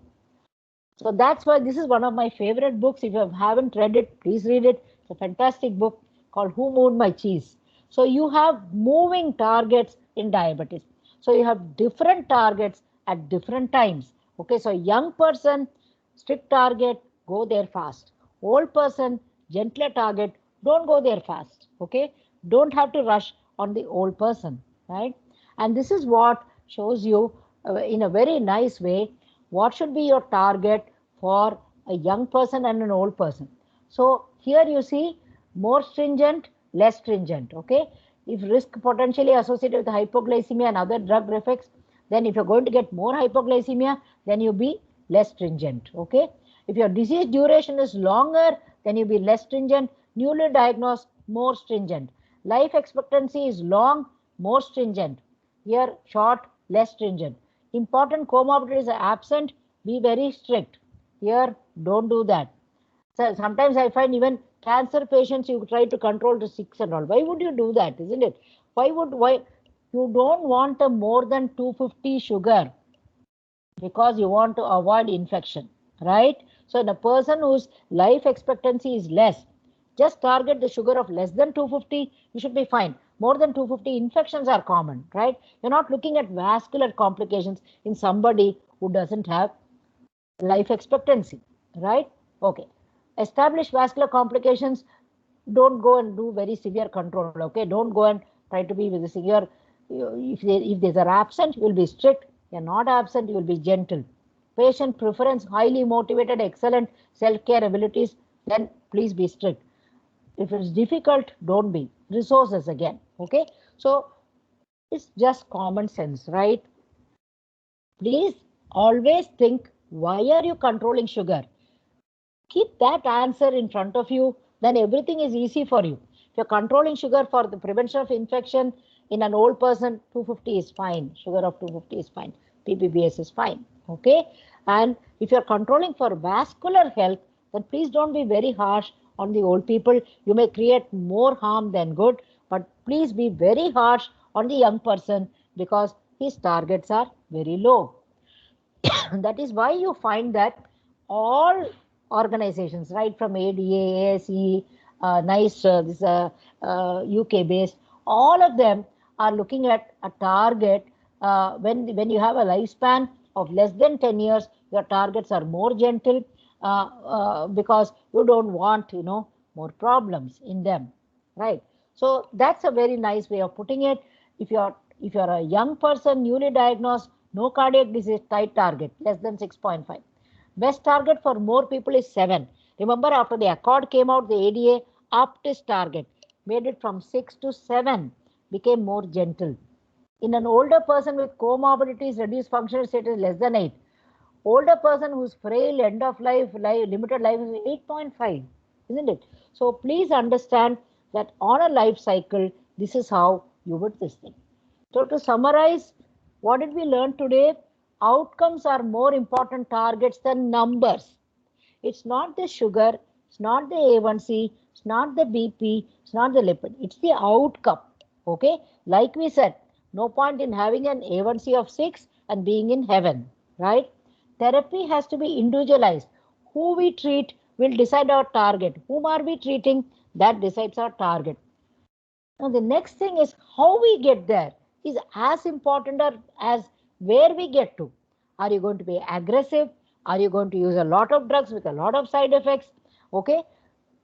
So that's why this is one of my favorite books. If you haven't read it, please read it. It's a fantastic book called Who Moved My Cheese. So you have moving targets in diabetes. So you have different targets at different times. Okay, so young person, strict target, go there fast. Old person, gentler target, don't go there fast. Okay, don't have to rush on the old person, right? And this is what shows you in a very nice way what should be your target for a young person and an old person. So here you see more stringent, less stringent. Okay, if risk potentially associated with hypoglycemia and other drug effects, then if you're going to get more hypoglycemia, then you be less stringent. Okay, if your disease duration is longer, then you be less stringent. Newly diagnosed, more stringent. Life expectancy is long, more stringent. Here short, less stringent. Important comorbidities are absent, be very strict. Here, don't do that. So sometimes I find even cancer patients you try to control to 6 and all. Why would you do that, isn't it? Why you don't want a more than 250 sugar because you want to avoid infection, right? So in a person whose life expectancy is less, just target the sugar of less than 250, you should be fine. More than 250, infections are common, right? You're not looking at vascular complications in somebody who doesn't have life expectancy, right? Okay. Established vascular complications, don't go and do very severe control. Okay, don't go and try to be with the severe. If they are absent, you will be strict. They are not absent, you will be gentle. Patient preference, highly motivated, excellent self-care abilities, then please be strict. If it's difficult, don't be. Resources again. Okay, so it's just common sense, right? Please always think, why are you controlling sugar? Keep that answer in front of you, then everything is easy for you. If you're controlling sugar for the prevention of infection in an old person, 250 is fine. Sugar of 250 is fine. PPBS is fine. Okay. And if you're controlling for vascular health, then please don't be very harsh on the old people. You may create more harm than good, but please be very harsh on the young person because his targets are very low. That is why you find that all organizations, right from ADA, ASE, NICE, this UK based, all of them are looking at a target. When you have a lifespan of less than 10 years, your targets are more gentle because you don't want, more problems in them, right? So that's a very nice way of putting it. If you're a young person, newly diagnosed, no cardiac disease, tight target, less than 6.5. Best target for more people is 7. Remember, after the Accord came out, the ADA upped its target, made it from 6 to 7, became more gentle. In an older person with comorbidities, reduced functional status less than 8. Older person who's frail, end of life, limited life is 8.5, isn't it? So please understand that on a life cycle, this is how you would this thing. So to summarize, what did we learn today? Outcomes are more important targets than numbers. It's not the sugar, it's not the A1C, it's not the BP, it's not the lipid, it's the outcome. Okay, like we said, no point in having an A1C of 6 and being in heaven, right? Therapy has to be individualized. Who we treat will decide our target. Whom are we treating? That decides our target. Now, the next thing is how we get there is as important as where we get to. Are you going to be aggressive? Are you going to use a lot of drugs with a lot of side effects? Okay.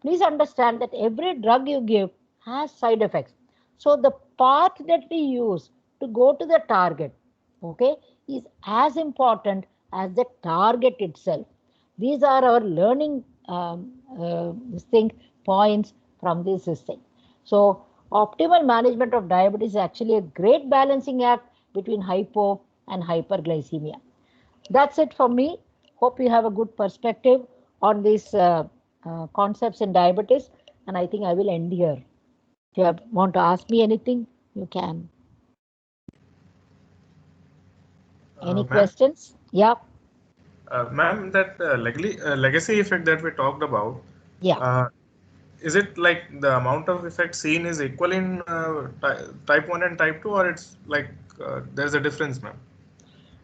Please understand that every drug you give has side effects. So the path that we use to go to the target, okay, is as important as the target itself. These are our learning points from this thing. So optimal management of diabetes is actually a great balancing act between hypo and hyperglycemia. That's it for me. Hope you have a good perspective on these concepts in diabetes, and I think I will end here. If you want to ask me anything, you can. Any questions? Yeah. Ma'am, that legacy effect that we talked about, yeah. Is it like the amount of effect seen is equal in type 1 and type 2, or it's like there's a difference, ma'am?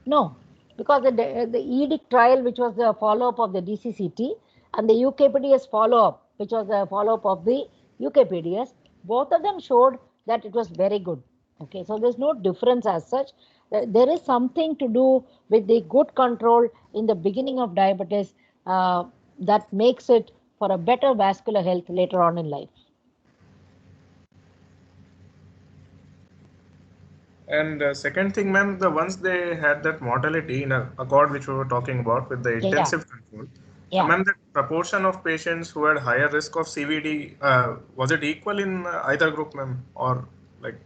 No, because the EDIC trial, which was the follow-up of the DCCT, and the UKPDS follow-up, which was the follow-up of the UKPDS, both of them showed that it was very good. Okay, so there's no difference as such. There is something to do with the good control in the beginning of diabetes that makes it for a better vascular health later on in life. And second thing, ma'am, once they had that mortality in Accord, which we were talking about with the intensive control, ma'am, the proportion of patients who had higher risk of CVD, was it equal in either group, ma'am, or like?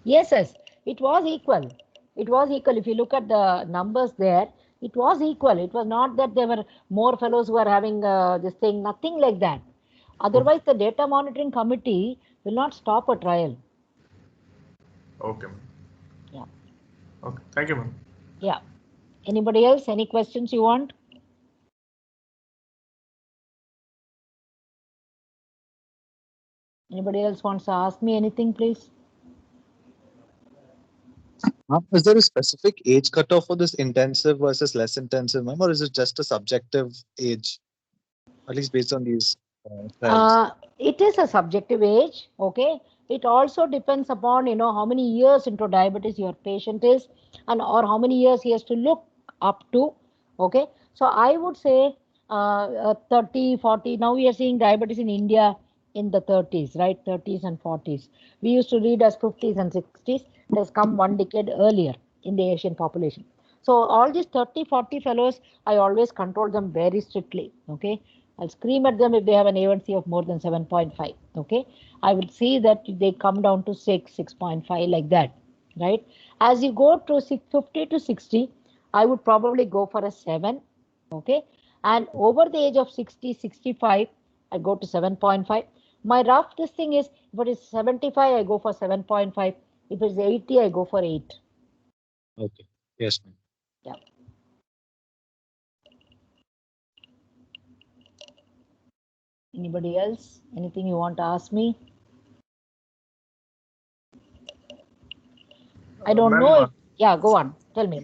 Yes, it was equal. It was equal. If you look at the numbers there, it was equal. It was not that there were more fellows who are having this thing, nothing like that. Otherwise, the data monitoring committee will not stop a trial. Okay, ma'am. Yeah. Okay. Thank you, ma'am. Yeah. Anybody else? Any questions you want? Anybody else wants to ask me anything, please? Is there a specific age cutoff for this intensive versus less intensive, ma'am, or is it just a subjective age, at least based on these trials? It is a subjective age. Okay. It also depends upon, how many years into diabetes your patient is, and or how many years he has to look up to. Okay. So I would say 30, 40. Now we are seeing diabetes in India in the 30s, right? 30s and 40s. We used to read as 50s and 60s. It has come one decade earlier in the Asian population. So all these 30, 40 fellows, I always control them very strictly. Okay. I'll scream at them if they have an A1C of more than 7.5. Okay. I will see that they come down to 6, 6.5 like that. Right. As you go to 50 to 60, I would probably go for a 7. Okay. And over the age of 60, 65, I go to 7.5. My rough this thing is, if it is 75, I go for 7.5. If it's 80, I go for 8. Okay. Yes, ma'am. Yeah. Anybody else? Anything you want to ask me? I don't know. Yeah, go on. Tell me.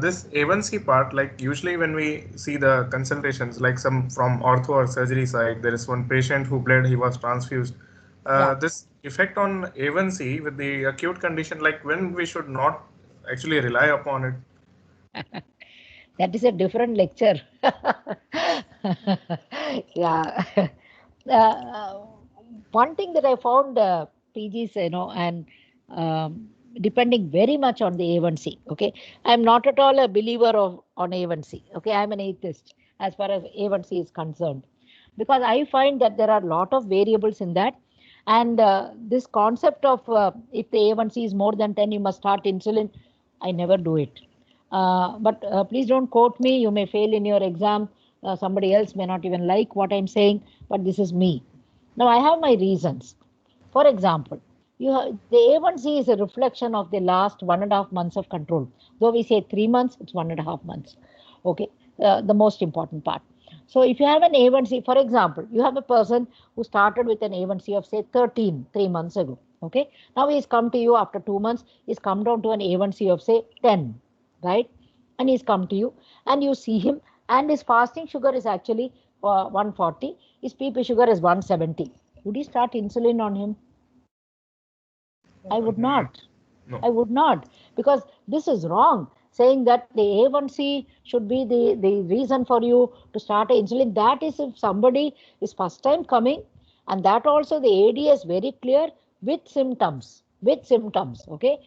This A1C part, like usually when we see the consultations, like some from ortho or surgery side, there is one patient who bled, he was transfused. This effect on A1C with the acute condition, like when we should not actually rely upon it. That is a different lecture. Yeah. One thing that I found, PGs, and depending very much on the A1C. Okay, I'm not at all a believer on A1C. Okay, I'm an atheist as far as A1C is concerned, because I find that there are a lot of variables in that, and this concept of if the A1C is more than 10, you must start insulin. I never do it. But please don't quote me. You may fail in your exam. Somebody else may not even like what I'm saying, but this is me. Now, I have my reasons. For example, the A1C is a reflection of the last 1.5 months of control. Though we say 3 months, it's 1.5 months. Okay, the most important part. So if you have an A1C, for example, you have a person who started with an A1C of say 13 3 months ago. Okay, now he's come to you after 2 months, he's come down to an A1C of say 10, right? And he's come to you and you see him, and his fasting sugar is actually 140, his PP sugar is 170. Would you start insulin on him? I would not. No. I would not, because this is wrong. Saying that the A1C should be the reason for you to start insulin. That is if somebody is first time coming, and that also the AD is very clear with symptoms. With symptoms, okay.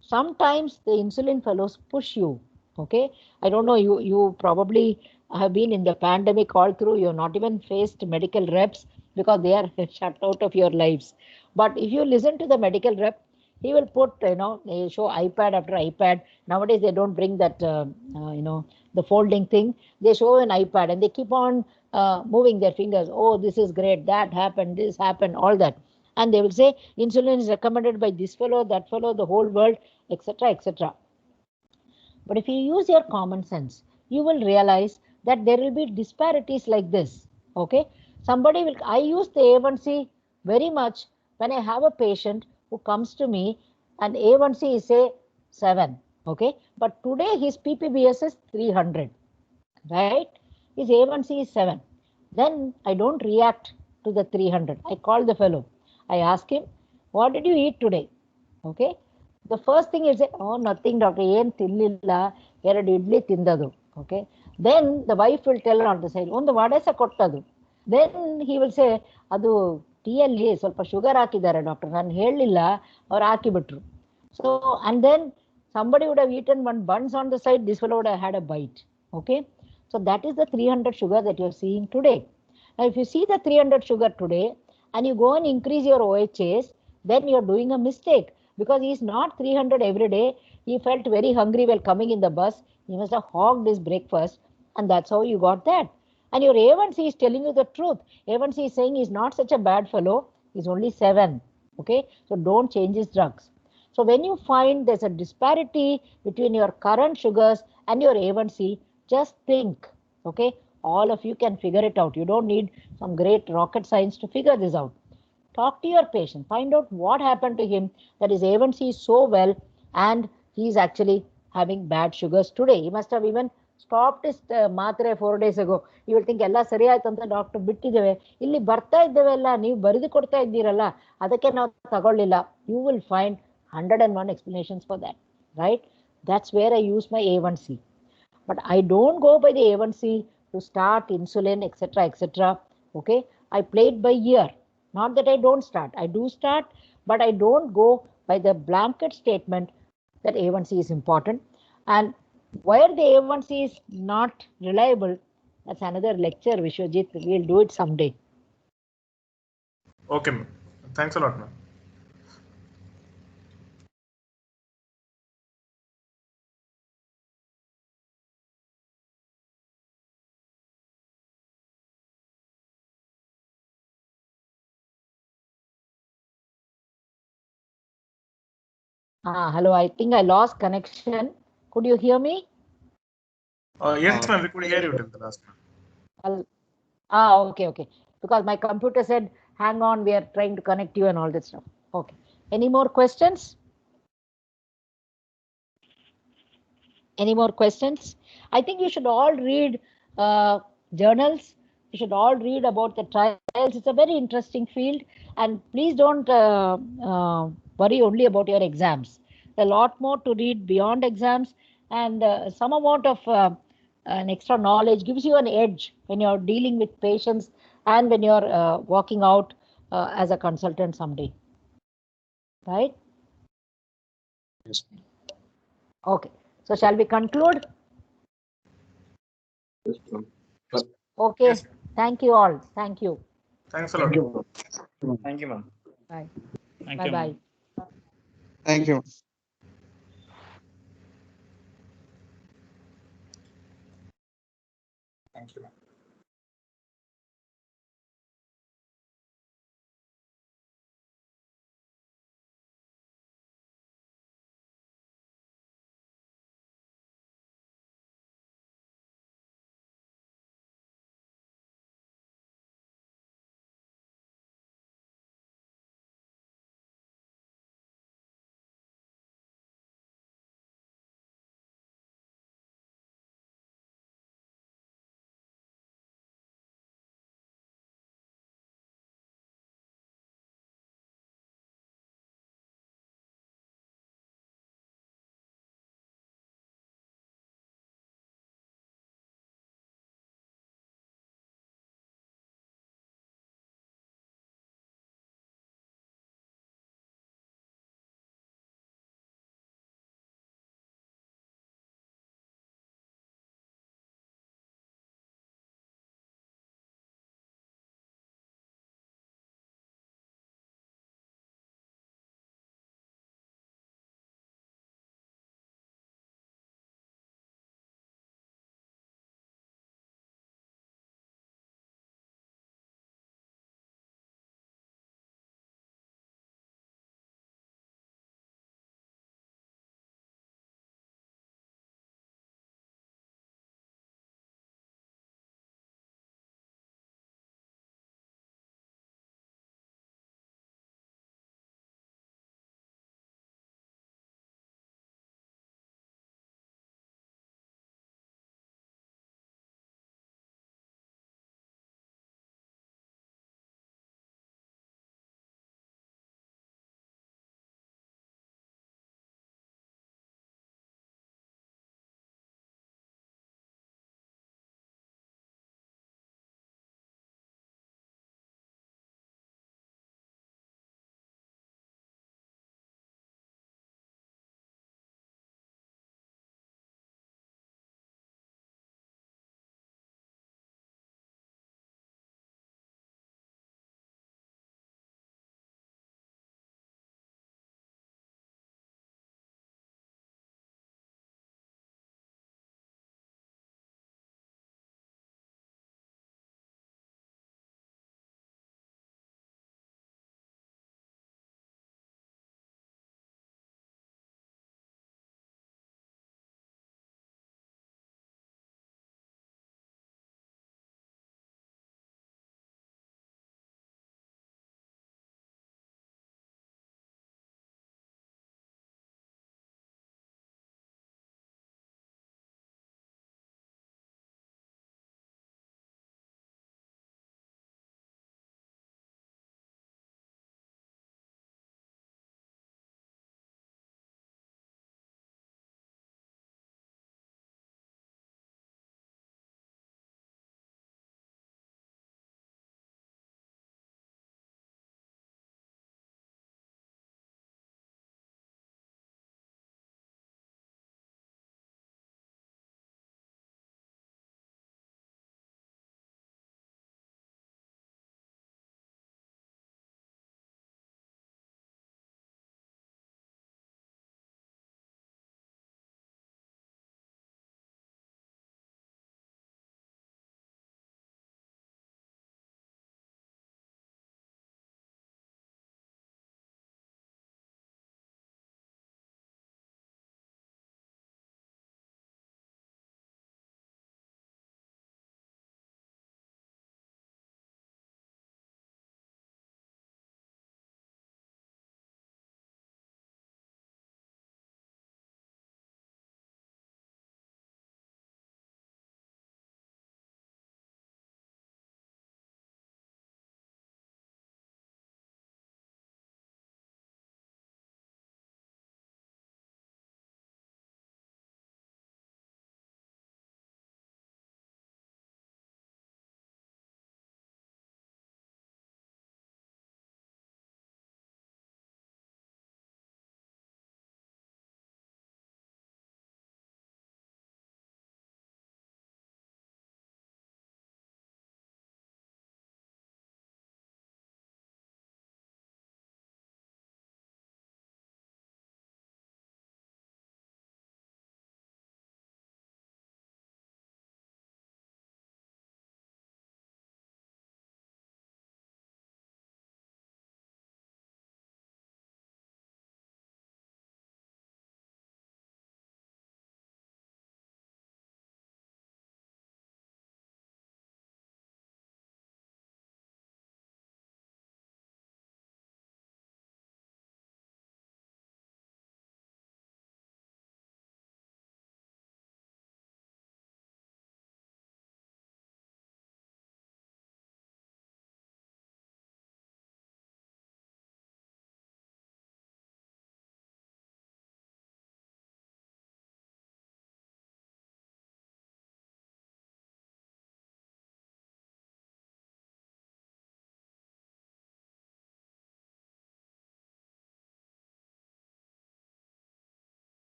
Sometimes the insulin fellows push you. Okay, I don't know. You probably have been in the pandemic all through. You're not even faced medical reps because they are shut out of your lives. But if you listen to the medical rep, he will put, they show iPad after iPad. Nowadays they don't bring that the folding thing. They show an iPad and they keep on moving their fingers. Oh, this is great, that happened, this happened, all that. And they will say insulin is recommended by this fellow, that fellow, the whole world, etc., etc. But if you use your common sense, you will realize that there will be disparities like this. Okay, I use the A1C very much when I have a patient who comes to me and A1C is say 7. Okay, but today his PPBS is 300, right? His A1C is 7. Then I don't react to the 300. I call the fellow. I ask him, what did you eat today? Okay, the first thing is, oh, nothing, doctor, ಏನು ತಿನ್ನಲಿಲ್ಲ, 2 idli ತಿಂದದು. Okay, then the wife will tell on the side, ಒಂದು ವಡೆ ಸಹ ಕೊಟ್ಟದು. Then he will say, ಅದು ಟೀಯಲ್ಲಿ ಸ್ವಲ್ಪ sugar ಹಾಕಿದ್ದಾರೆ doctor, ನಾನು ಹೇಳಲಿಲ್ಲ, ಅವ್ರು ಹಾಕಿಬಿಟ್ರು. So, and then somebody would have eaten one buns on the side, this fellow would have had a bite. Okay, so that is the 300 sugar that you're seeing today. Now, if you see the 300 sugar today and you go and increase your OHS, then you're doing a mistake, because he's not 300 every day. He felt very hungry while coming in the bus. He must have hogged his breakfast, and that's how you got that. And your A1C is telling you the truth. A1C is saying he's not such a bad fellow. He's only 7. Okay, so don't change his drugs. So when you find there's a disparity between your current sugars and your A1C, just think. Okay, all of you can figure it out. You don't need some great rocket science to figure this out. Talk to your patient, find out what happened to him that his A1C is so well and he's actually having bad sugars today. He must have even stopped his matre 4 days ago. You will think ಎಲ್ಲ ಸರಿ ಆಯ್ತು ಅಂತ doctor ಬಿಟ್ಟಿದ್ದೇವೆ, ಇಲ್ಲಿ ಬರ್ತಾ ಇದ್ದೇವೆಲ್ಲ, ನೀವು ಬರೆದು ಕೊಡ್ತಾ ಇದ್ದೀರಲ್ಲ, ಅದಕ್ಕೆ ನಾವು ತಗೊಳ್ಳಿಲ್ಲ. You will find 101 explanations for that, right? That's where I use my A1C. But I don't go by the A1C to start insulin, etc., etc. Okay, I play it by ear. Not that I don't start. I do start, but I don't go by the blanket statement that A1C is important. And where the A1C is not reliable, that's another lecture, Vishwajit. We'll do it someday. Okay, ma'am. Thanks a lot, ma'am. Hello, I think I lost connection. Could you hear me? Yes, ma'am, we could hear you till the last one. Okay. Because my computer said, hang on, we are trying to connect you and all that stuff. Okay. Any more questions? Any more questions? I think you should all read journals. You should all read about the trials. It's a very interesting field. And please don't worry only about your exams. There's a lot more to read beyond exams. And some amount of an extra knowledge gives you an edge when you're dealing with patients and when you're walking out as a consultant someday. Right? Yes. Okay. So shall we conclude? Okay. Yes. Thank you all. Thank you. Thanks a lot. Thank you, ma'am. Bye. Thank Bye you, bye. ma'am. Thank you. Thank you, ma'am.